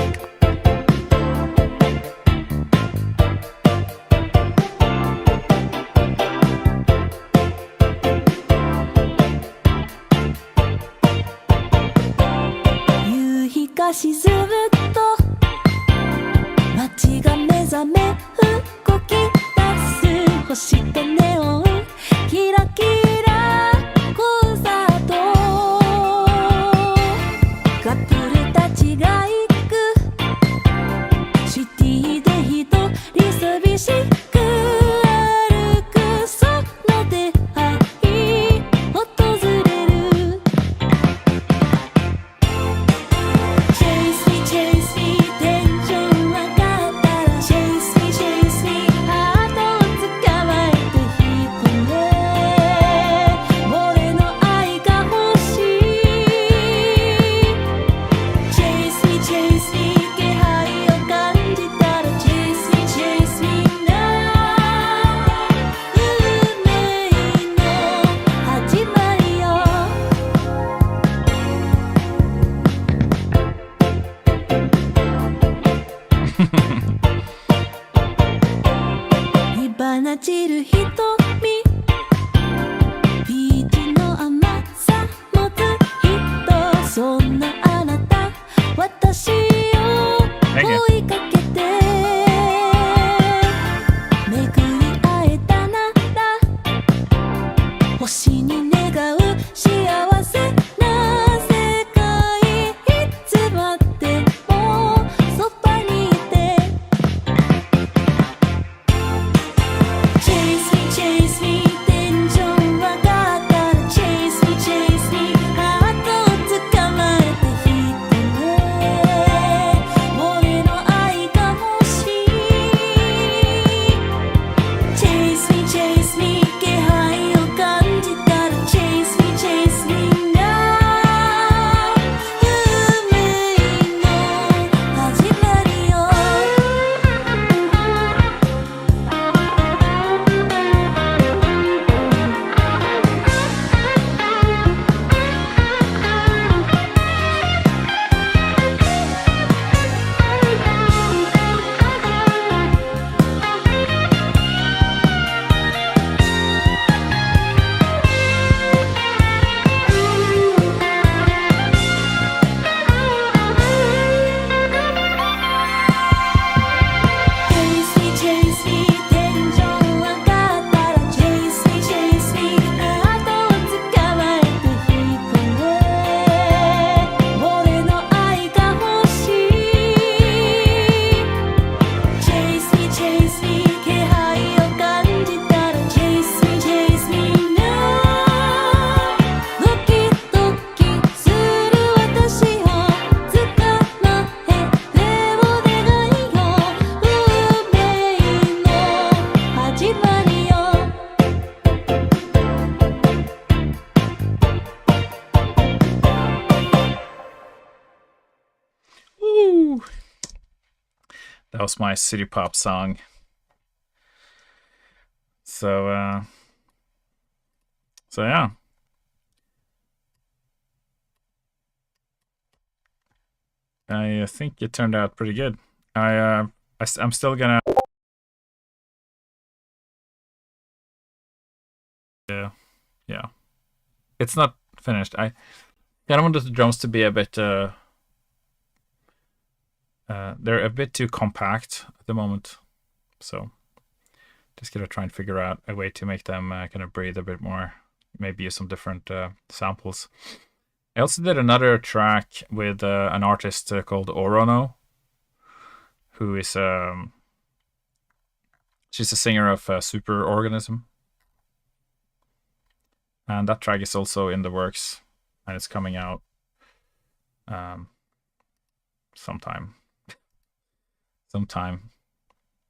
Chase me, That was my city pop song. So yeah. I think it turned out pretty good. I'm still gonna. Yeah. It's not finished. I kind of wanted the drums to be a bit. They're a bit too compact at the moment, so just gonna try and figure out a way to make them kind of breathe a bit more. Maybe use some different samples. I also did another track with an artist called Orono, who is she's a singer of Superorganism, and that track is also in the works, and it's coming out sometime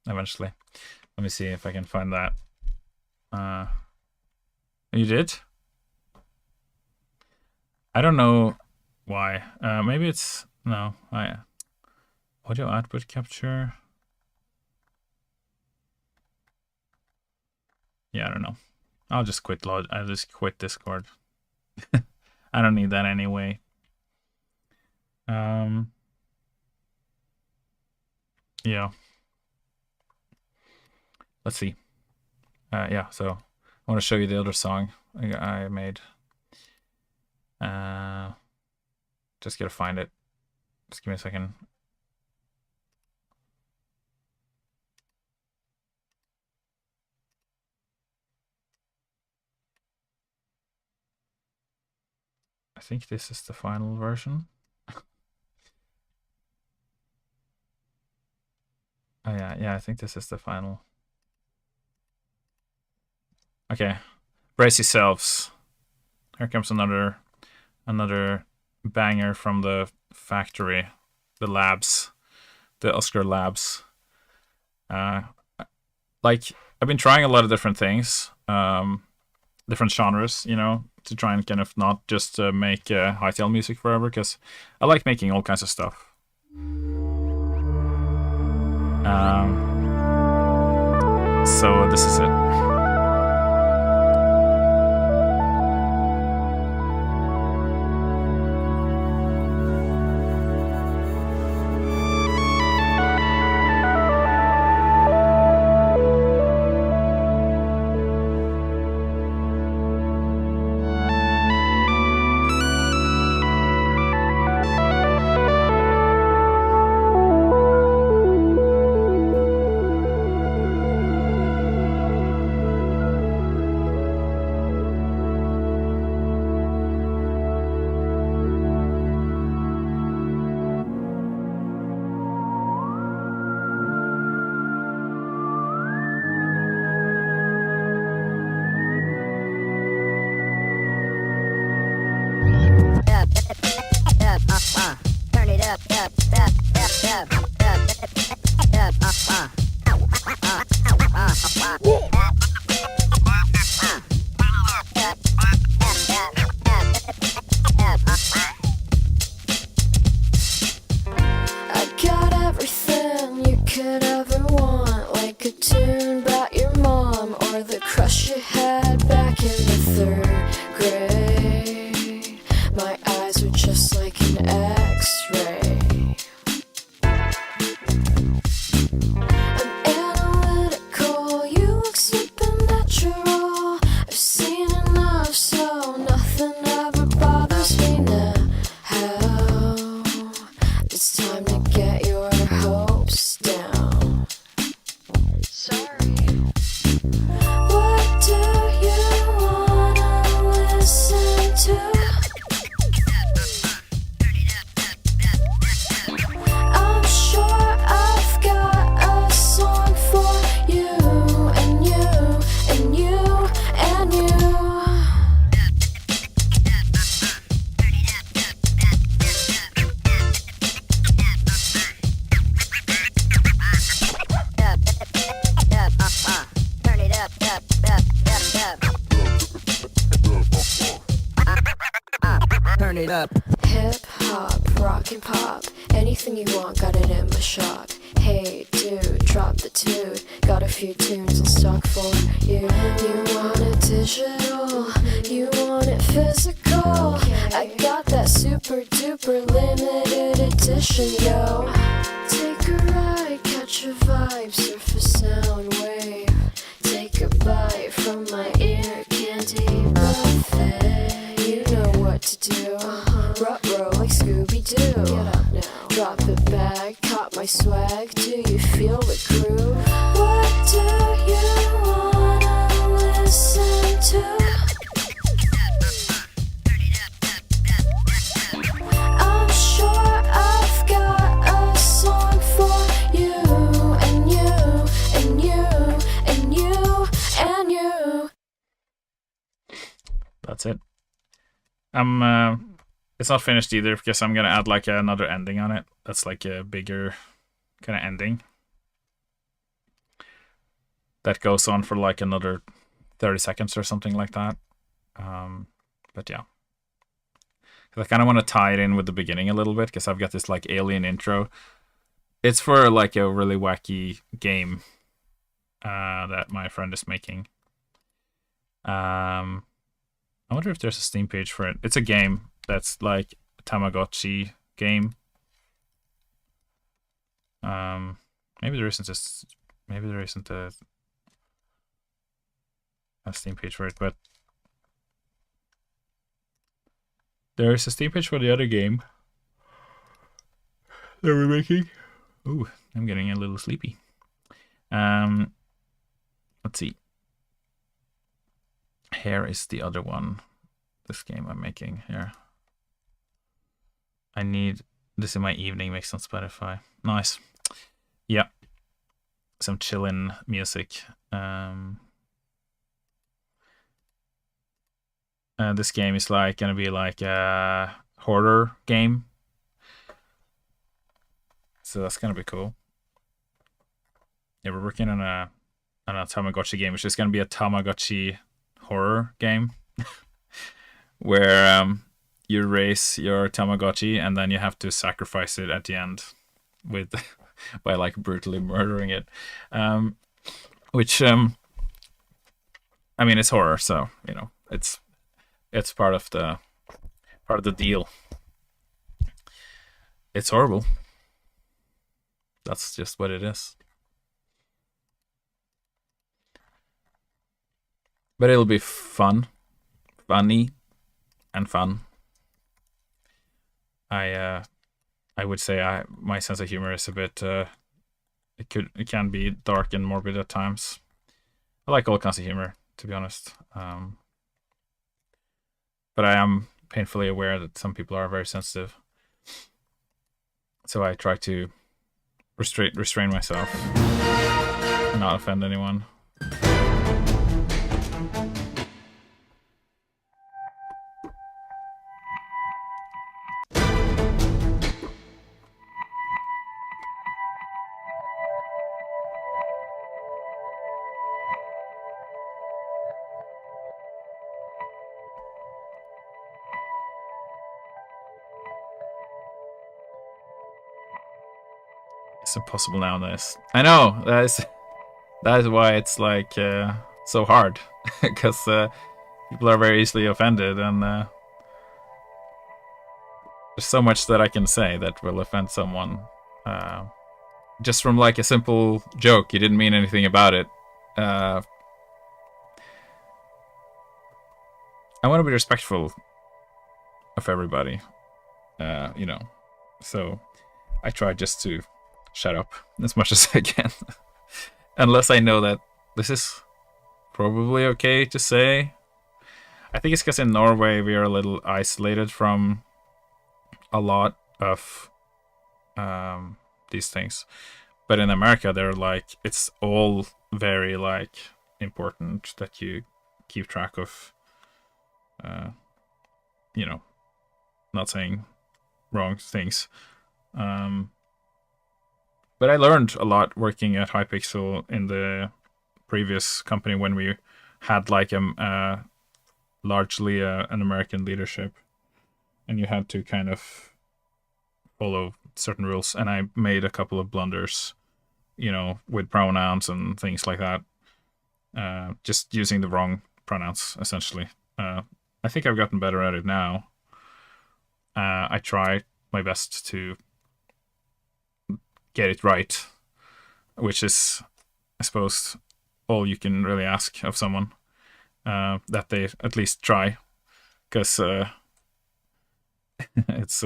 eventually. Let me see if I can find that. You did? I don't know why. Maybe it's no. Audio output capture. Yeah, I don't know. I'll just quit Discord. I don't need that anyway. Yeah. Let's see. Yeah, so I want to show you the other song I made. Just gotta find it. Just give me a second. I think this is the final version. Oh yeah, I think this is the final. Okay, brace yourselves. Here comes another banger from the factory, the labs, the Oscar labs. Like, I've been trying a lot of different things, different genres, you know, to try and kind of not just make hightail music forever, because I like making all kinds of stuff. So this is it. Hip hop, rock and pop, anything you want, got it in my shop. Hey dude, drop the tune. Got a few tunes in stock for you. You want it digital, you want it physical. I got that super duper limited edition, yo. Take a ride, catch a vibe, surf a sound wave. Take a bite from my ear candy buffet. You know what to do. Rut-row like Scooby-Doo. Get up now. Drop it back, caught my swag. Do you feel the groove? What do you wanna listen to? I'm sure I've got a song for you and you and you and you and you. That's it. It's not finished either because I'm gonna add like another ending on it. That's like a bigger kind of ending that goes on for like another 30 seconds or something like that. But yeah, I kind of want to tie it in with the beginning a little bit because I've got this like alien intro. It's for like a really wacky game that my friend is making. I wonder if there's a Steam page for it. It's a game that's like a Tamagotchi game. Maybe there isn't a Steam page for it, but there is a Steam page for the other game that we're making. Ooh, I'm getting a little sleepy. Let's see. Here is the other one. This game I'm making here. I need this in my evening mix on Spotify. Nice. Yeah. Some chillin' music. This game is like gonna be like a horror game. So that's gonna be cool. Yeah, we're working on a Tamagotchi game, which is gonna be a Tamagotchi horror game where you raise your Tamagotchi and then you have to sacrifice it at the end with by like brutally murdering it. Which I mean, it's horror, so you know it's part of the deal. It's horrible. That's just what it is. But it'll be funny, and fun. I would say my sense of humor is a bit. It can be dark and morbid at times. I like all kinds of humor, to be honest. But I am painfully aware that some people are very sensitive. So I try to restrain myself, and not offend anyone. It's impossible nowadays. I know that is why it's like so hard because people are very easily offended, and there's so much that I can say that will offend someone just from like a simple joke. You didn't mean anything about it. I want to be respectful of everybody, you know. So I try just to shut up as much as I can. Unless I know that this is probably okay to say. I think it's because in Norway we are a little isolated from a lot of these things. But in America they're like, it's all very like important that you keep track of you know, not saying wrong things. But I learned a lot working at Hypixel in the previous company when we had like largely an American leadership, and you had to kind of follow certain rules, and I made a couple of blunders, with pronouns and things like that. Just using the wrong pronouns, essentially. I think I've gotten better at it now. I try my best to get it right, which is, I suppose, all you can really ask of someone, that they at least try, because it's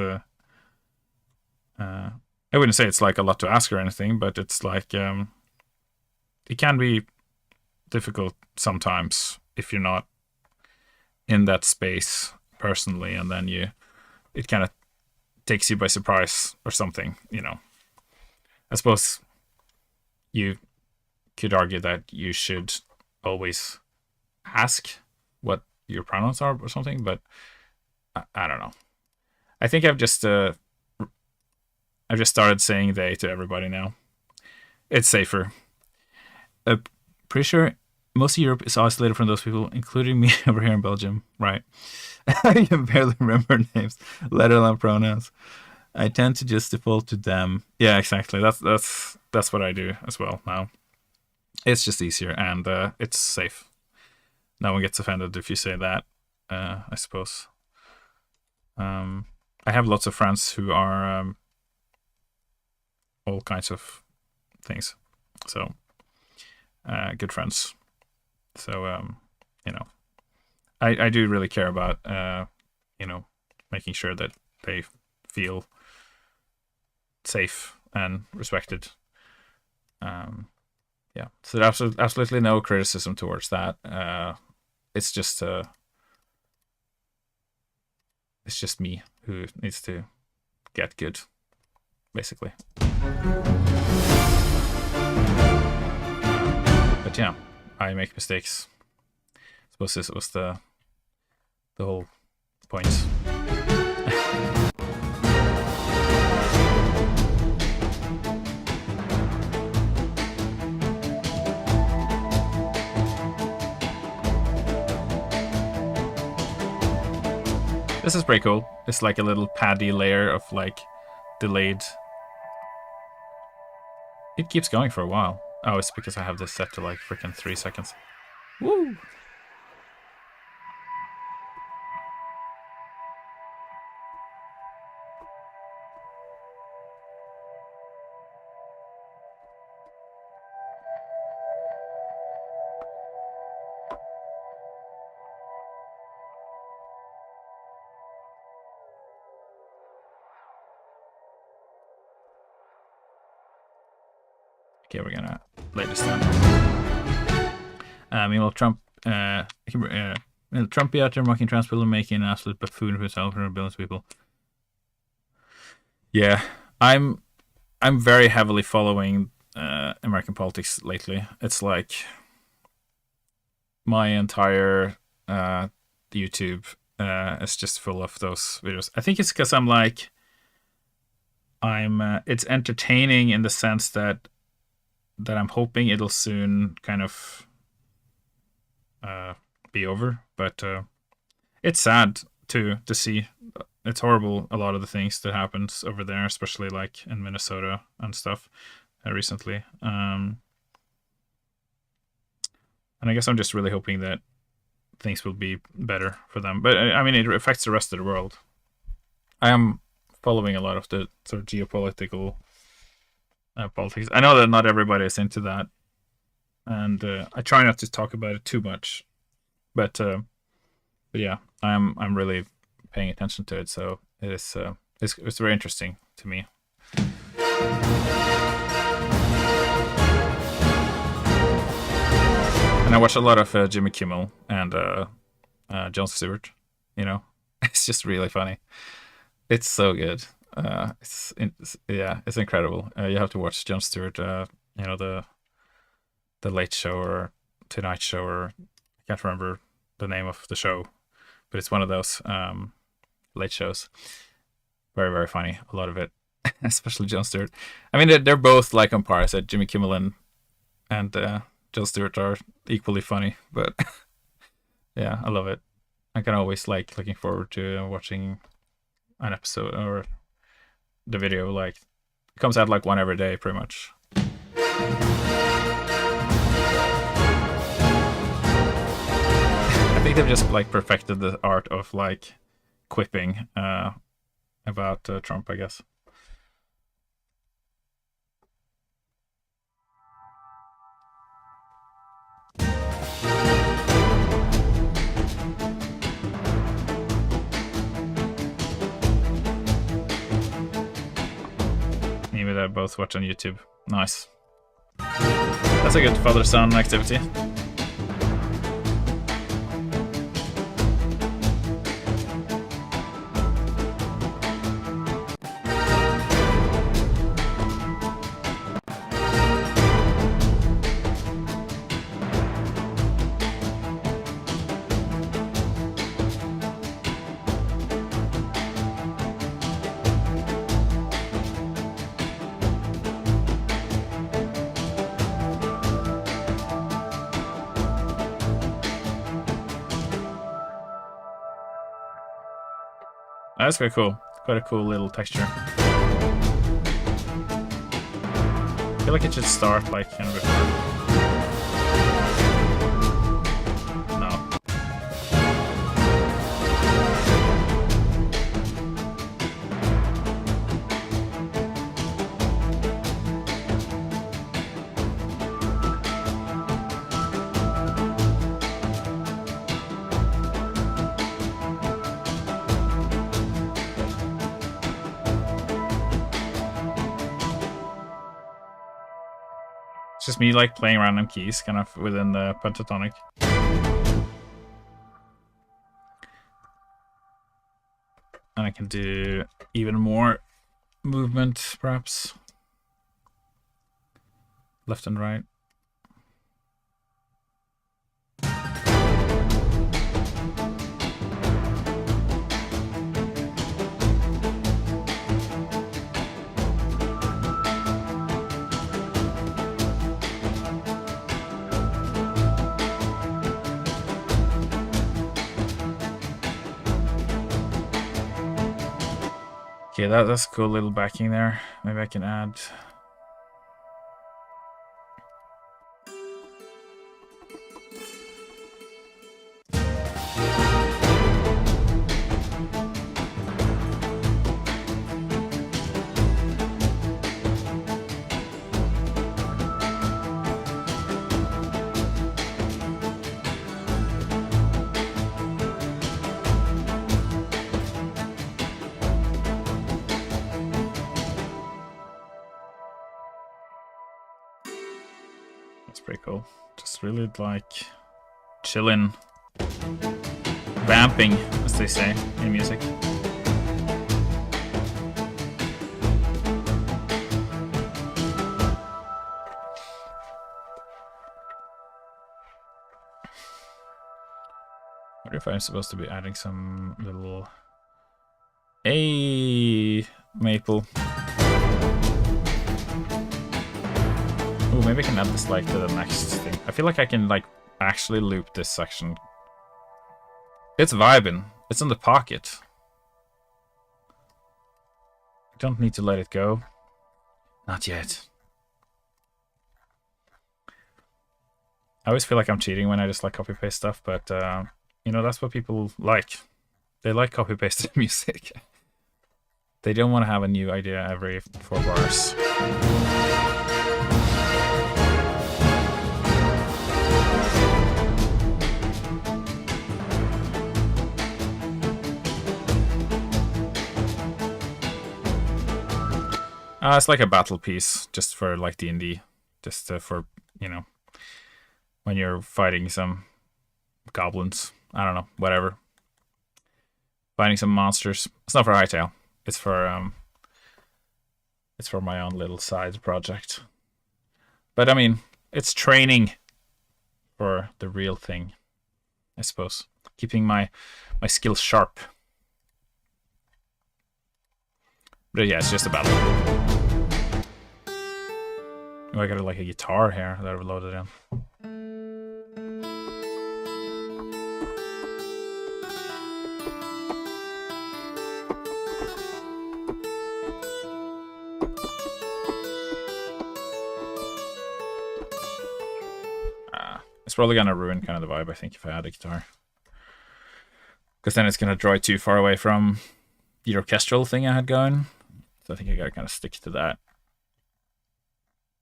I wouldn't say it's like a lot to ask or anything, but it's like it can be difficult sometimes if you're not in that space personally, and then it kind of takes you by surprise or something. I suppose you could argue that you should always ask what your pronouns are or something, but I don't know. I think I've just started saying they to everybody now. It's safer. Pretty sure most of Europe is isolated from those people, including me over here in Belgium. Right. I can barely remember names, let alone pronouns. I tend to just default to them. Yeah, exactly. That's what I do as well now. It's just easier, and it's safe. No one gets offended if you say that, I suppose. I have lots of friends who are all kinds of things. So, good friends. So, I do really care about, making sure that they feel safe and respected. Yeah, so absolutely no criticism towards that. It's just me who needs to get good, basically. But yeah, I make mistakes. I suppose this was the whole point. This is pretty cool. It's like a little paddy layer of like delayed. It keeps going for a while. Oh, it's because I have this set to like freaking 3 seconds. Woo! Okay, we're gonna lay this down. Meanwhile, Trump be out there mocking trans people and making an absolute buffoon of himself and billions of people. Yeah, I'm very heavily following American politics lately. It's like my entire YouTube is just full of those videos. I think it's because it's entertaining in the sense that I'm hoping it'll soon kind of be over. But it's sad to see. It's horrible, a lot of the things that happens over there, especially like in Minnesota and stuff recently. And I guess I'm just really hoping that things will be better for them. But I mean, it affects the rest of the world. I am following a lot of the sort of geopolitical politics. I know that not everybody is into that, and I try not to talk about it too much. But yeah, I'm really paying attention to it. So it is it's very interesting to me. And I watch a lot of Jimmy Kimmel and Jon Stewart. It's just really funny. It's so good. It's incredible. You have to watch Jon Stewart. The Late Show or Tonight Show, or I can't remember the name of the show, but it's one of those late shows. Very, very funny. A lot of it, especially Jon Stewart. I mean, they're both like on par. I said Jimmy Kimmel and Jon Stewart are equally funny, but yeah, I love it. I can always like looking forward to watching an episode or the video. Like, it comes out like one every day, pretty much. I think they've just like perfected the art of like quipping about Trump, I guess. Maybe they both watch on YouTube. Nice. That's a good father-son activity. That's quite cool. Quite a cool little texture. I feel like it should start like kind of before. No. It's just me like playing random keys kind of within the pentatonic. And I can do even more movement, perhaps. Left and right. Okay, that's a cool little backing there. Maybe I can add. That's pretty cool. Just really like chilling, vamping, as they say in music. I wonder if I'm supposed to be adding some little maple. Ooh, maybe I can add this like to the next thing. I feel like I can like actually loop this section. It's vibing. It's in the pocket. I don't need to let it go. Not yet. I always feel like I'm cheating when I just like copy paste stuff, but you know, that's what people like. They like copy pasted music. They don't want to have a new idea every 4 bars. It's like a battle piece, just for like D&D, just for, you know, when you're fighting some goblins. I don't know, whatever. Fighting some monsters. It's not for Hightail. It's for my own little side project. But I mean, it's training for the real thing, I suppose. Keeping my skills sharp. But yeah, it's just a battle. Oh, I got like a guitar here that I've loaded in. probably gonna ruin kind of the vibe, I think, if I add a guitar. Because then it's gonna draw it too far away from the orchestral thing I had going. So I think I gotta kind of stick to that.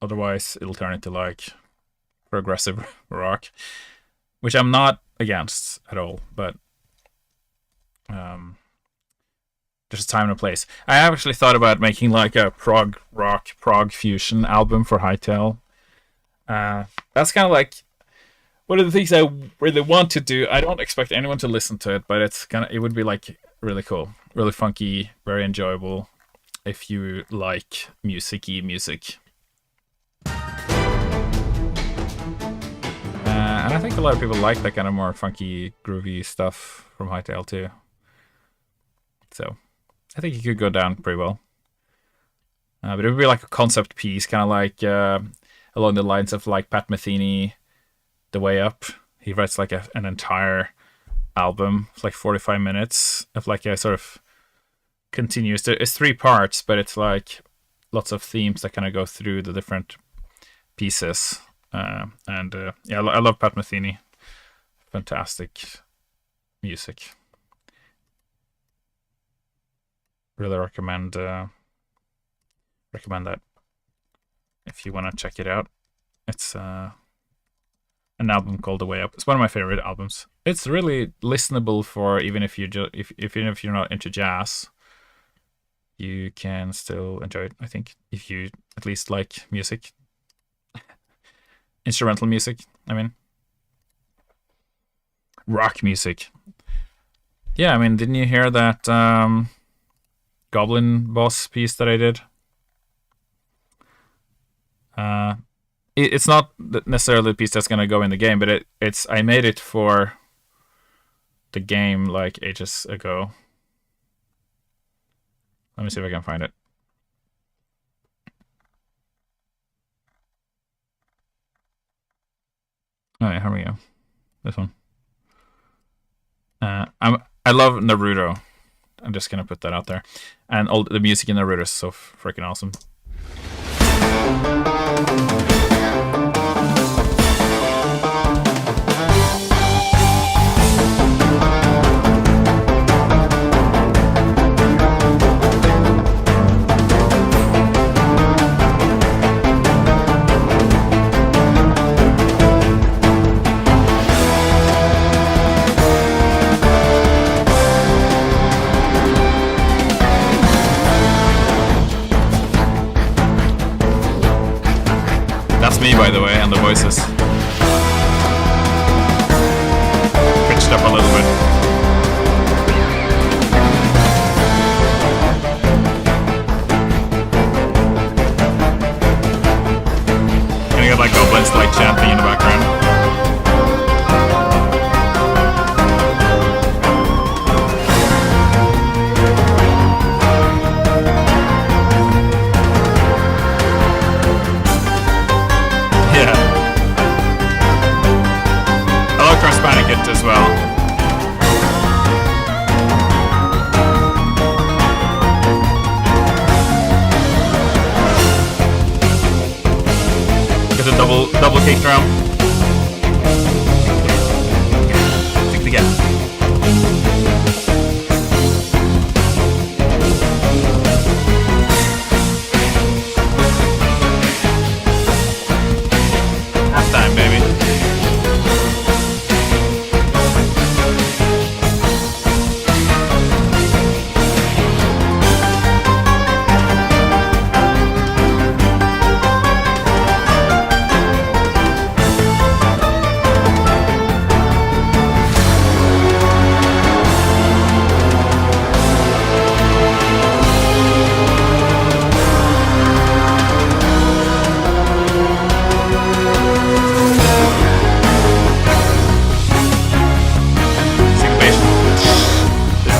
Otherwise, it'll turn into like progressive rock, which I'm not against at all, but there's a time and a place. I actually thought about making like a prog rock, prog fusion album for Hightail. That's kind of like one of the things I really want to do. I don't expect anyone to listen to it, but it would be like really cool, really funky, very enjoyable if you like music-y music. And I think a lot of people like that kind of more funky, groovy stuff from Hightail too. So I think it could go down pretty well. But it would be like a concept piece, kind of like along the lines of like Pat Metheny, The Way Up. He writes like an entire album. It's like 45 minutes of like a sort of continuous. It's 3 parts, but it's like lots of themes that kind of go through the different pieces. Yeah, I love Pat Metheny. Fantastic music. Really recommend that if you want to check it out. It's an album called The Way Up. It's one of my favorite albums. It's really listenable for even if even if you're not into jazz, you can still enjoy it. I think if you at least like music, instrumental music. I mean, rock music. Yeah, I mean, didn't you hear that Goblin Boss piece that I did? It's not necessarily the piece that's gonna go in the game, but I made it for the game like ages ago. Let me see if I can find it. Oh yeah, here we go. This one. I love Naruto. I'm just gonna put that out there, and all the music in Naruto is so freaking awesome. That's me, by the way, and the voices. Pitched up a little bit. And you got like goblins like chanting in the background. As well. Get a double kick drum. Stick together. Halftime, baby.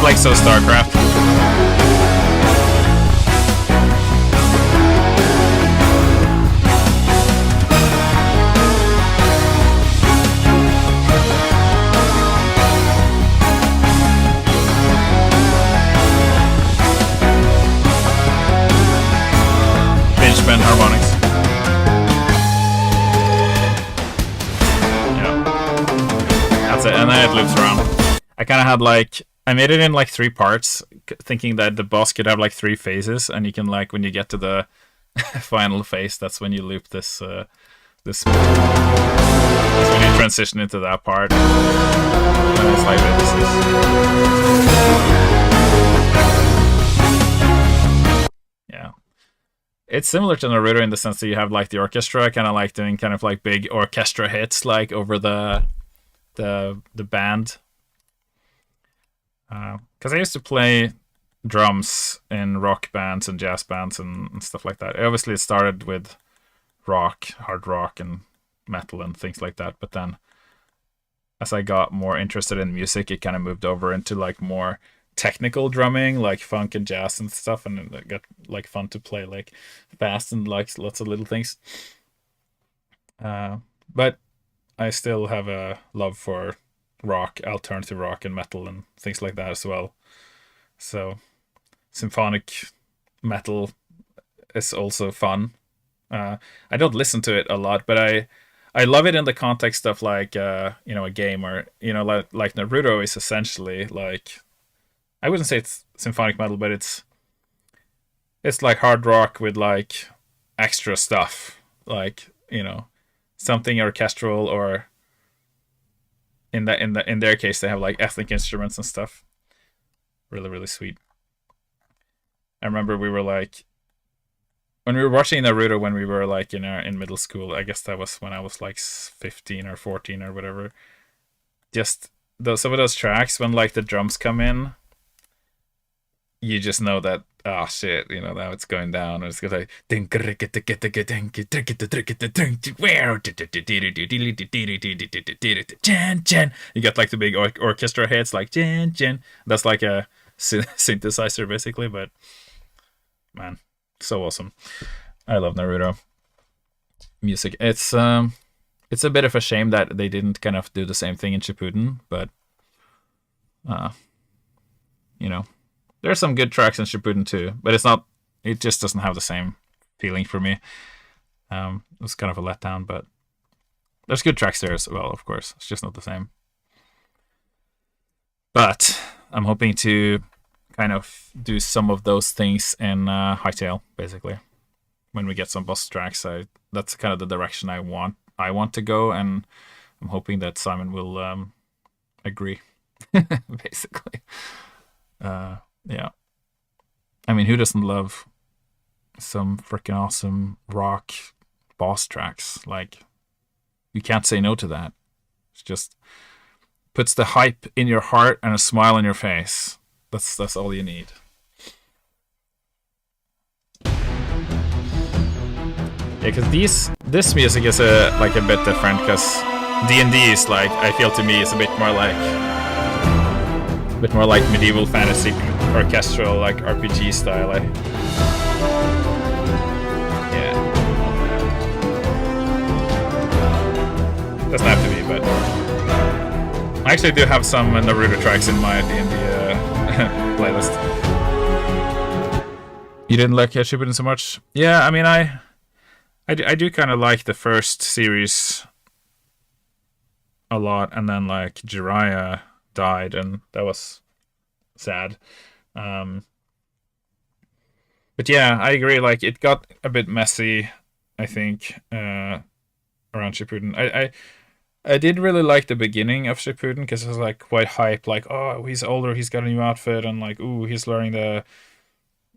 Like so StarCraft. Bench bend harmonics. Yeah. That's it, and then it loops around. I kind of had like, I made it in like 3 parts, thinking that the boss could have like 3 phases, and you can like, when you get to the final phase, that's when you loop this this. So when you transition into that part, and it's like yeah. It's similar to Naruto in the sense that you have like the orchestra, kind of like doing kind of like big orchestra hits like over the band. Because I used to play drums in rock bands and jazz bands and stuff like that. Obviously, it started with rock, hard rock, and metal and things like that. But then, as I got more interested in music, it kind of moved over into like more technical drumming, like funk and jazz and stuff, and it got like fun to play like fast and like lots of little things. But I still have a love for rock, alternative rock, and metal and things like that as well. So symphonic metal is also fun. I don't listen to it a lot, but I love it in the context of like a game, or like Naruto is essentially like, I wouldn't say it's symphonic metal, but it's like hard rock with like extra stuff, like something orchestral, or in their case they have like ethnic instruments and stuff. Really, really sweet. I remember we were like, when we were watching Naruto when we were like in middle school, I guess that was when I was like 15 or 14 or whatever. Just some of those tracks when like the drums come in, you just know that, oh shit, now it's going down, and it's going like you got like the big orchestra hits like that's like a synthesizer basically. But man, so awesome. I love Naruto music. It's a bit of a shame that they didn't kind of do the same thing in Shippuden, but there's some good tracks in Shippuden too, but it just doesn't have the same feeling for me. It was kind of a letdown, but there's good tracks there as well, of course. It's just not the same. But I'm hoping to kind of do some of those things in Hytale, basically. When we get some boss tracks, that's kind of the direction I want to go, and I'm hoping that Simon will agree, basically. Yeah. I mean, who doesn't love some freaking awesome rock boss tracks? Like, you can't say no to that. It just puts the hype in your heart and a smile on your face. That's all you need. Yeah, because this music is like a bit different, because D&D is like, I feel to me, is a bit more like medieval fantasy, orchestral, like RPG style. Yeah. Doesn't have to be, but I actually do have some Naruto tracks in my D&D playlist. You didn't like Shippuden so much? Yeah, I mean, I do kind of like the first series a lot, and then like Jiraiya died, and that was sad. But yeah, I agree. Like, it got a bit messy, I think, around Shippuden. I did really like the beginning of Shippuden, because it was like quite hype. Like, oh, he's older, he's got a new outfit, and like, ooh, he's learning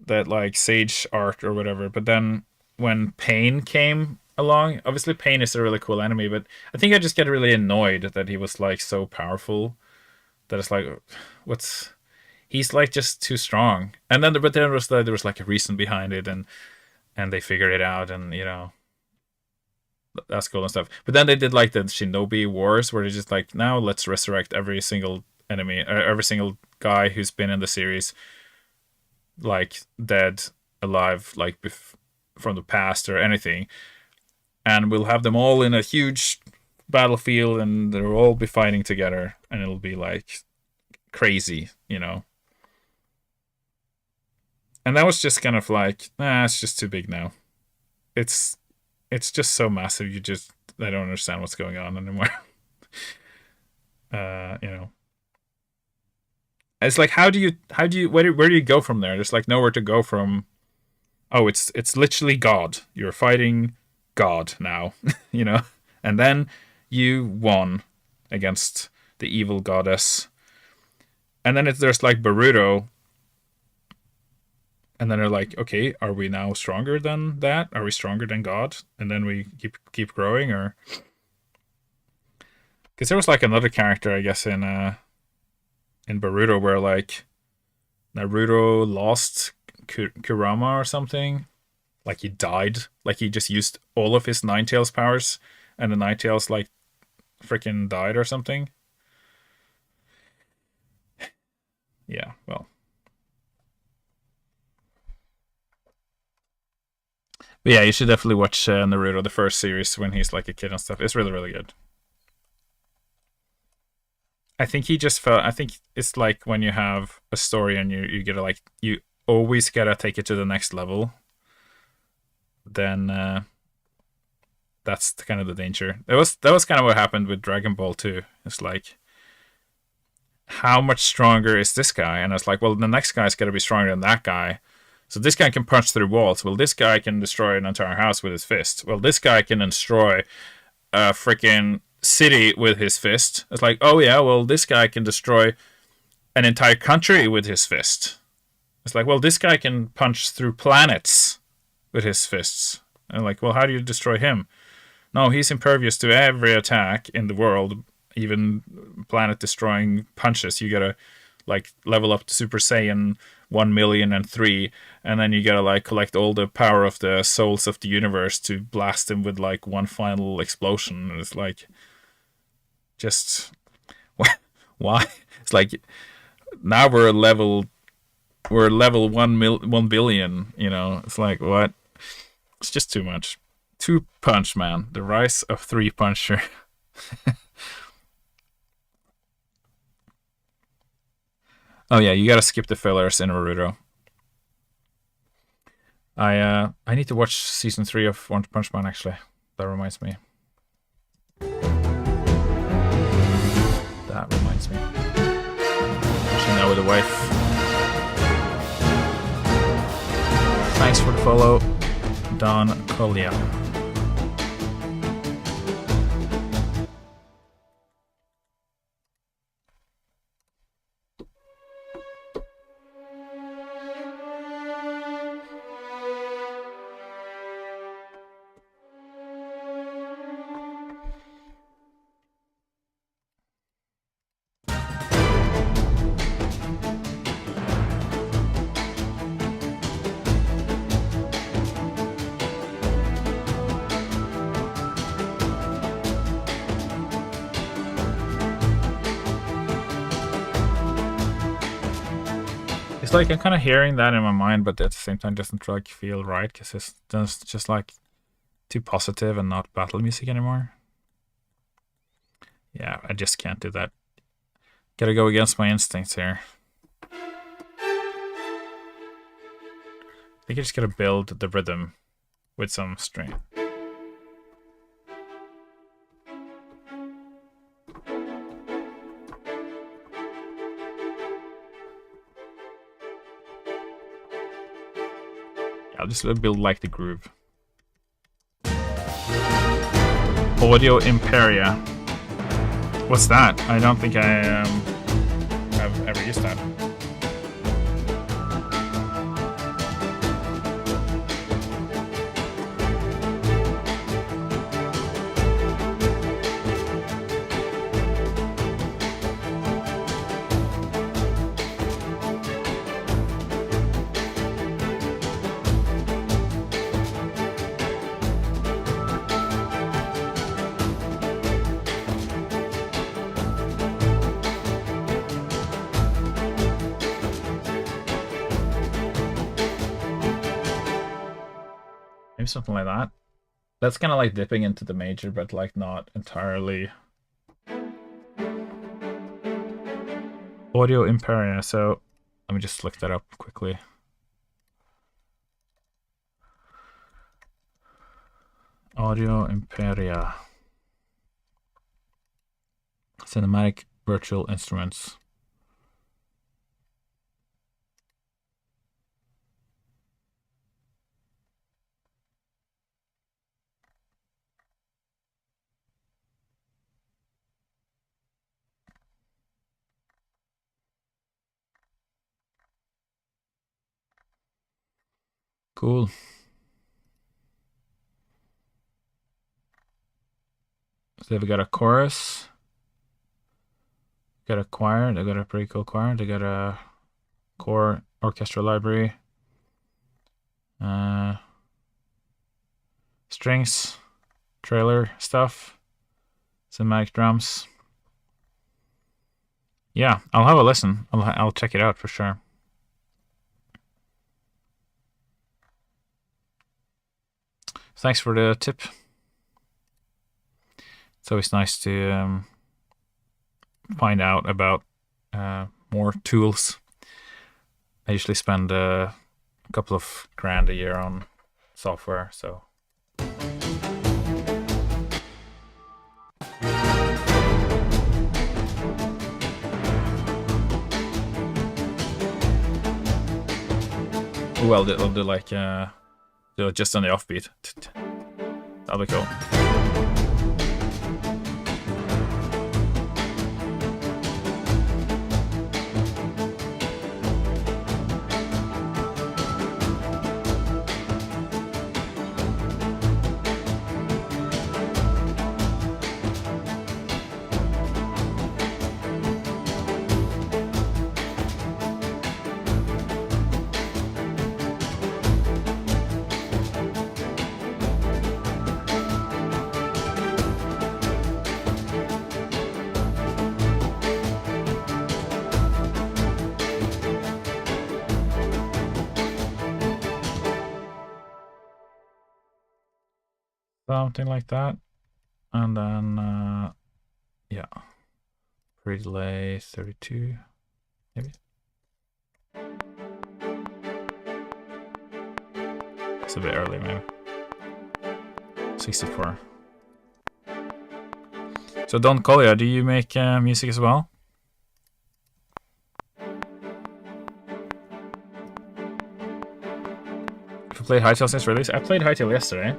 that like sage art or whatever. But then when Pain came along, obviously Pain is a really cool enemy, but I think I just get really annoyed that he was like so powerful that it's like, he's like just too strong. And then there was like a reason behind it, and they figured it out, and that's cool and stuff. But then they did like the Shinobi Wars, where they just like, now let's resurrect every single enemy, every single guy who's been in the series, like dead, alive, like from the past or anything, and we'll have them all in a huge battlefield, and they'll all be fighting together, and it'll be like crazy, And that was just kind of like, it's just too big now. It's just so massive. I don't understand what's going on anymore. You know, it's like, how do you where do you go from there? There's like nowhere to go from. Oh, it's literally God. You're fighting God now, you know, and then you won against the evil goddess, and then there's like Boruto, and then they're like, okay, are we now stronger than that? Are we stronger than God? And then we keep growing, or because there was like another character, I guess, in Boruto where like Naruto lost Kurama or something. Like he died. Like he just used all of his Nine Tails powers, and the Nine Tails like freaking died or something. Yeah, well. But yeah, you should definitely watch Naruto, the first series, when he's like a kid and stuff. It's really, really good. I think he just felt. I think it's like when you have a story and you gotta like you always gotta take it to the next level. Then that's kind of the danger. That was kind of what happened with Dragon Ball too. It's like, how much stronger is this guy? And it's like, well, the next guy's got to be stronger than that guy. So this guy can punch through walls. Well, this guy can destroy an entire house with his fist. Well, this guy can destroy a freaking city with his fist. It's like, oh yeah, well, this guy can destroy an entire country with his fist. It's like, well, this guy can punch through planets with his fists. And like, well, how do you destroy him? No, he's impervious to every attack in the world, even planet destroying punches. You gotta like level up to Super Saiyan 1,000,003, and then you gotta like collect all the power of the souls of the universe to blast him with like one final explosion. And it's like, just why? It's like, now we're level 1 billion. You know, it's like, what? It's just too much. Two Punch Man, the rise of Three Puncher. Oh yeah, you gotta skip the fillers in Naruto. I need to watch season 3 of One Punch Man actually. That reminds me. That reminds me. Watching that with a wife. Thanks for the follow, Don Colia. It's like I'm kind of hearing that in my mind, but at the same time, it doesn't like feel right because it's just like too positive and not battle music anymore. Yeah, I just can't do that. Gotta go against my instincts here. I think I just gotta build the rhythm with some string. I'll just build like the groove. Audio Imperia. What's that? I don't think I have ever used that. Maybe something like that. That's kind of like dipping into the major, but like not entirely. Audio Imperia. So let me just look that up quickly. Audio Imperia. Cinematic virtual instruments. Cool. So they've got a chorus, got a choir, they got a pretty cool choir, they got a core orchestra library, strings, trailer stuff, cinematic drums. Yeah, I'll have a listen. I'll check it out for sure. Thanks for the tip. It's always nice to find out about more tools. I usually spend a couple of grand a year on software, so. Well, they'll do like do just on the offbeat. That'll be cool. Something like that. And then, yeah. Pre-delay 32, maybe. It's a bit early, maybe. 64. So, Don Collier, do you make music as well? If you played Hytale since release? I played Hytale yesterday.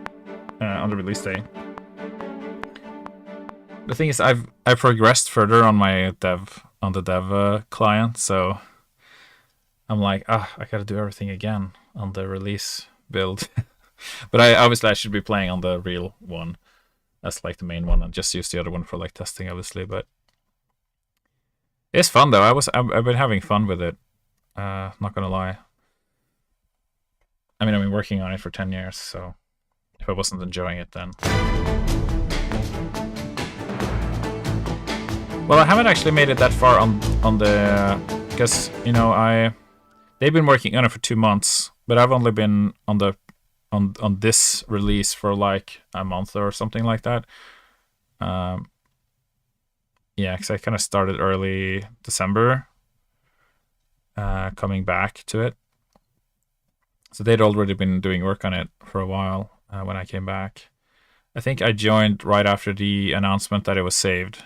On the release day. The thing is, I've progressed further on my dev client, so I'm like, I gotta do everything again on the release build. But I should be playing on the real one. That's like the main one, and just use the other one for like testing, obviously. But it's fun though. I've been having fun with it. Not gonna lie. I mean, I've been working on it for 10 years, so. If I wasn't enjoying it, then. Well, I haven't actually made it that far on the, because they've been working on it for 2 months, but I've only been on this release for like a month or something like that. Yeah, because I kind of started early December, coming back to it. So they'd already been doing work on it for a while. When I came back, I think I joined right after the announcement that it was saved.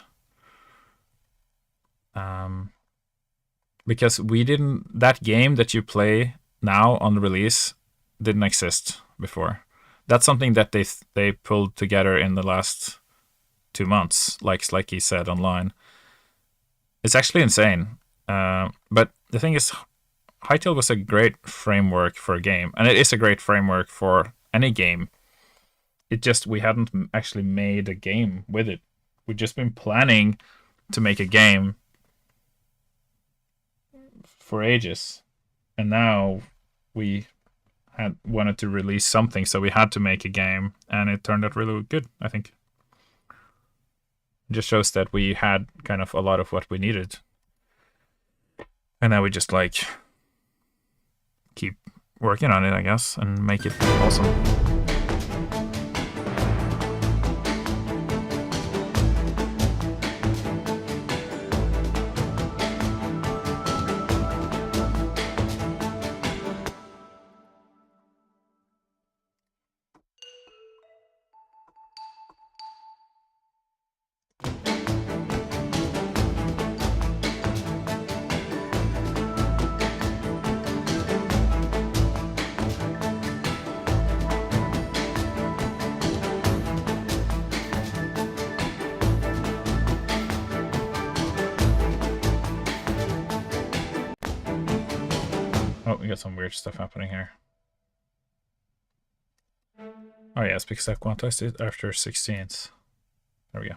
Because that game that you play now on the release didn't exist before. That's something that they pulled together in the last 2 months, like he said online. It's actually insane. But the thing is, Hytale was a great framework for a game, and it is a great framework for any game. We hadn't actually made a game with it. We'd just been planning to make a game for ages, and now we had wanted to release something, so we had to make a game, and it turned out really good, I think. It just shows that we had kind of a lot of what we needed, and now we just like keep working on it, I guess, and make it awesome. we got some weird stuff happening here. Oh yeah, it's because I've quantized it after 16th. There we go.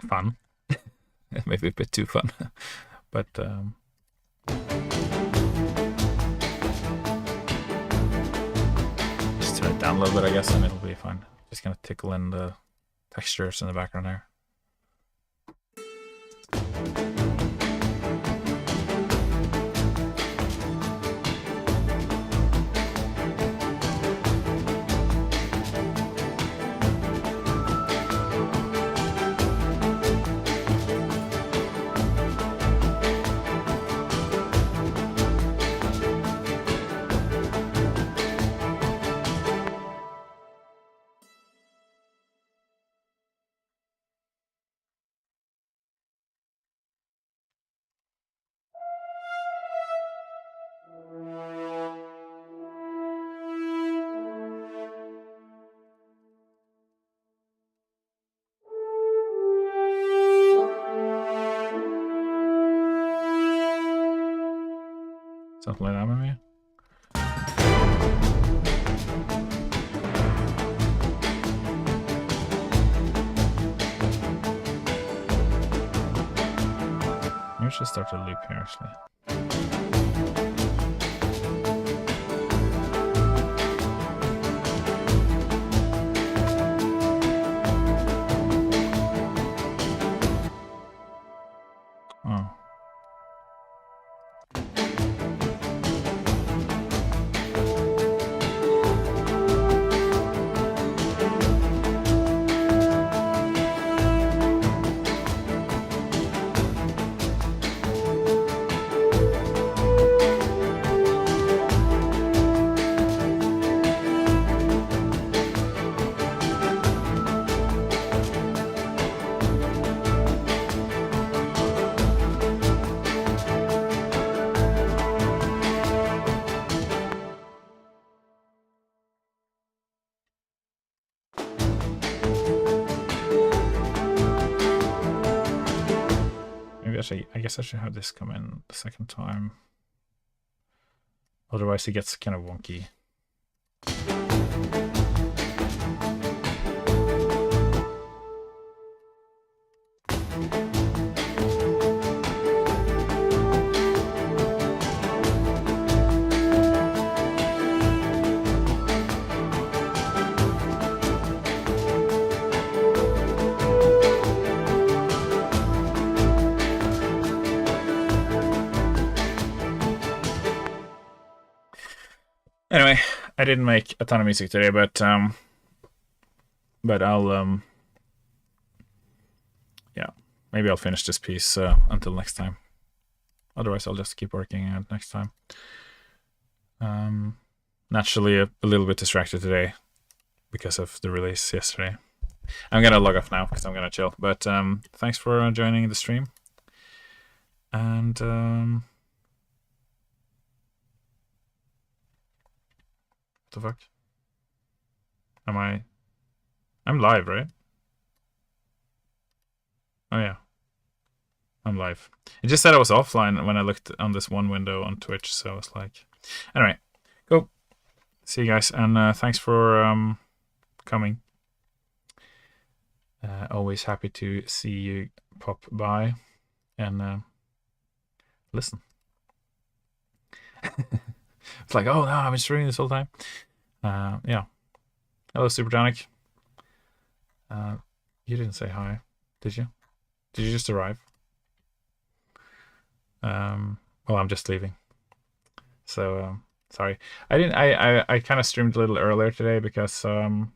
Fun. Maybe a bit too fun. But just turn it down a little bit, I guess, and it'll be fine. Just gonna tickle in the textures in the background there. Something like that, maybe? Maybe I should start a loop here, actually. Oh. I guess I should have this come in the second time. Otherwise it gets kind of wonky. Anyway, I didn't make a ton of music today, but I'll yeah, maybe I'll finish this piece until next time. Otherwise, I'll just keep working on it next time. Naturally, a little bit distracted today because of the release yesterday. I'm gonna log off now because I'm gonna chill. But thanks for joining the stream, and what the fuck? I'm live, right? Oh yeah, I'm live. It just said I was offline when I looked on this one window on Twitch, so I was like, anyway, cool. See you guys, and thanks for coming. Always happy to see you pop by and listen. It's like, oh no, I've been streaming this whole time. Yeah. Hello, Supertonic. You didn't say hi, did you? Did you just arrive? Well, I'm just leaving. So sorry. I kind of streamed a little earlier today because for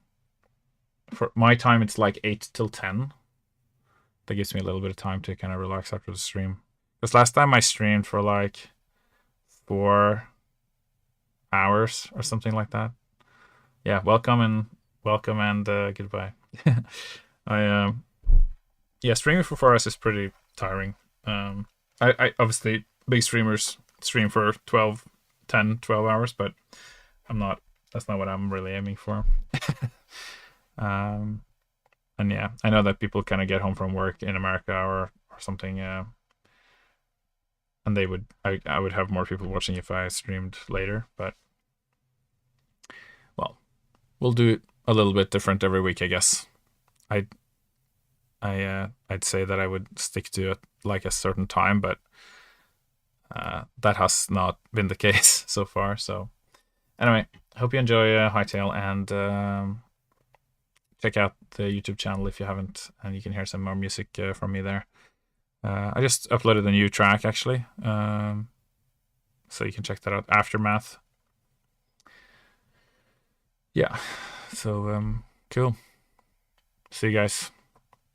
my time it's like 8 till 10. That gives me a little bit of time to kind of relax after the stream. Because last time I streamed for like 4 hours or something like that. Yeah, welcome and goodbye. I yeah, streaming for 4 hours is pretty tiring. I obviously big streamers stream for 12 hours, but I'm not. That's not what I'm really aiming for. And yeah, I know that people kind of get home from work in America or something, and I would have more people watching if I streamed later. But well, we'll do it a little bit different every week, I guess. I I'd say that I would stick to it like a certain time, but that has not been the case so far. So anyway, hope you enjoy Hightail, and check out the YouTube channel if you haven't, and you can hear some more music from me there. I just uploaded a new track actually, so you can check that out. Aftermath. Yeah, so cool. See you guys.